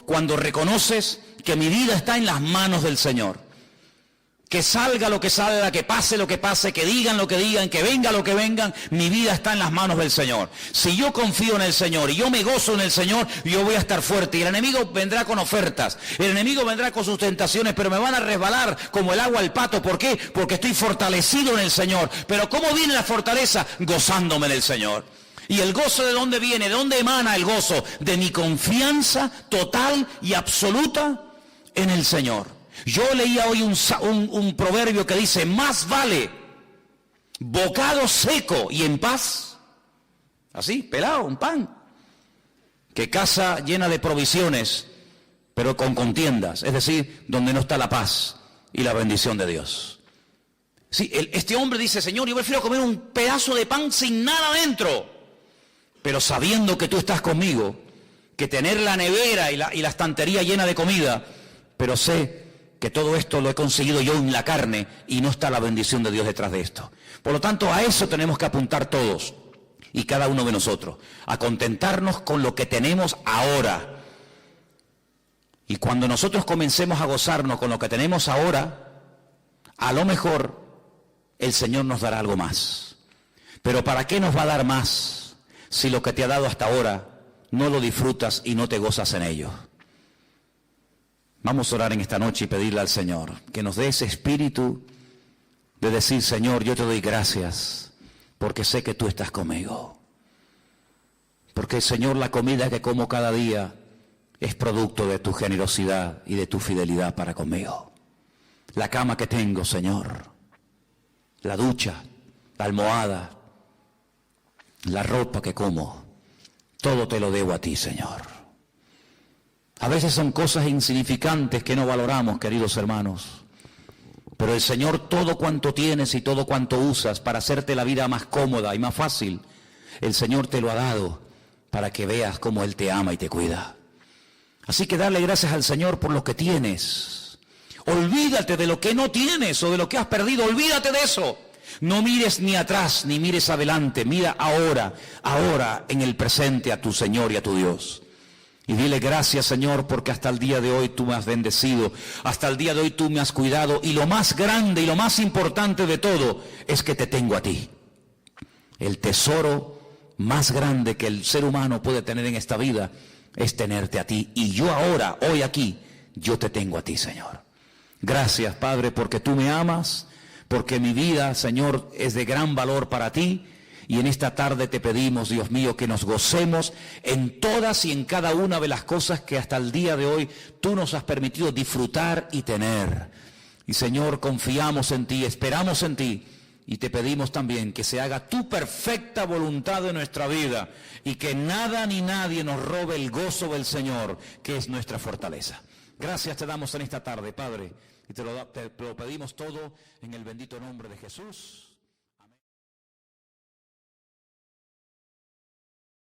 A: Cuando reconoces que mi vida está en las manos del Señor, que salga lo que salga, que pase lo que pase, que digan lo que digan, que venga lo que vengan, mi vida está en las manos del Señor. Si yo confío en el Señor y yo me gozo en el Señor, yo voy a estar fuerte. Y el enemigo vendrá con ofertas, el enemigo vendrá con sus tentaciones, pero me van a resbalar como el agua al pato. ¿Por qué? Porque estoy fortalecido en el Señor. Pero ¿cómo viene la fortaleza? Gozándome en el Señor. ¿Y el gozo de dónde viene? ¿De dónde emana el gozo? De mi confianza total y absoluta en el Señor. Yo leía hoy un proverbio que dice: más vale bocado seco y en paz, así, pelado, un pan, que casa llena de provisiones, pero con contiendas, es decir, donde no está la paz y la bendición de Dios. Sí, este hombre dice: Señor, yo prefiero comer un pedazo de pan sin nada dentro, pero sabiendo que tú estás conmigo, que tener la nevera y la estantería llena de comida, pero sé que todo esto lo he conseguido yo en la carne y no está la bendición de Dios detrás de esto. Por lo tanto, a eso tenemos que apuntar todos y cada uno de nosotros, a contentarnos con lo que tenemos ahora. Y cuando nosotros comencemos a gozarnos con lo que tenemos ahora, a lo mejor el Señor nos dará algo más. Pero ¿para qué nos va a dar más si lo que te ha dado hasta ahora no lo disfrutas y no te gozas en ello? Vamos a orar en esta noche y pedirle al Señor que nos dé ese espíritu de decir: Señor, yo te doy gracias porque sé que tú estás conmigo. Porque, Señor, la comida que como cada día es producto de tu generosidad y de tu fidelidad para conmigo. La cama que tengo, Señor, la ducha, la almohada, la ropa que como, todo te lo debo a ti, Señor. A veces son cosas insignificantes que no valoramos, queridos hermanos. Pero el Señor, todo cuanto tienes y todo cuanto usas para hacerte la vida más cómoda y más fácil, el Señor te lo ha dado para que veas cómo Él te ama y te cuida. Así que dale gracias al Señor por lo que tienes. Olvídate de lo que no tienes o de lo que has perdido, olvídate de eso. No mires ni atrás, ni mires adelante, mira ahora en el presente a tu Señor y a tu Dios. Y dile: gracias, Señor, porque hasta el día de hoy tú me has bendecido, hasta el día de hoy tú me has cuidado, y lo más grande y lo más importante de todo es que te tengo a ti. El tesoro más grande que el ser humano puede tener en esta vida es tenerte a ti, y yo ahora, hoy aquí, yo te tengo a ti, Señor. Gracias, Padre, porque tú me amas, porque mi vida, Señor, es de gran valor para ti. Y en esta tarde te pedimos, Dios mío, que nos gocemos en todas y en cada una de las cosas que hasta el día de hoy tú nos has permitido disfrutar y tener. Y, Señor, confiamos en ti, esperamos en ti, y te pedimos también que se haga tu perfecta voluntad en nuestra vida y que nada ni nadie nos robe el gozo del Señor, que es nuestra fortaleza. Gracias te damos en esta tarde, Padre, y te lo pedimos todo en el bendito nombre de Jesús.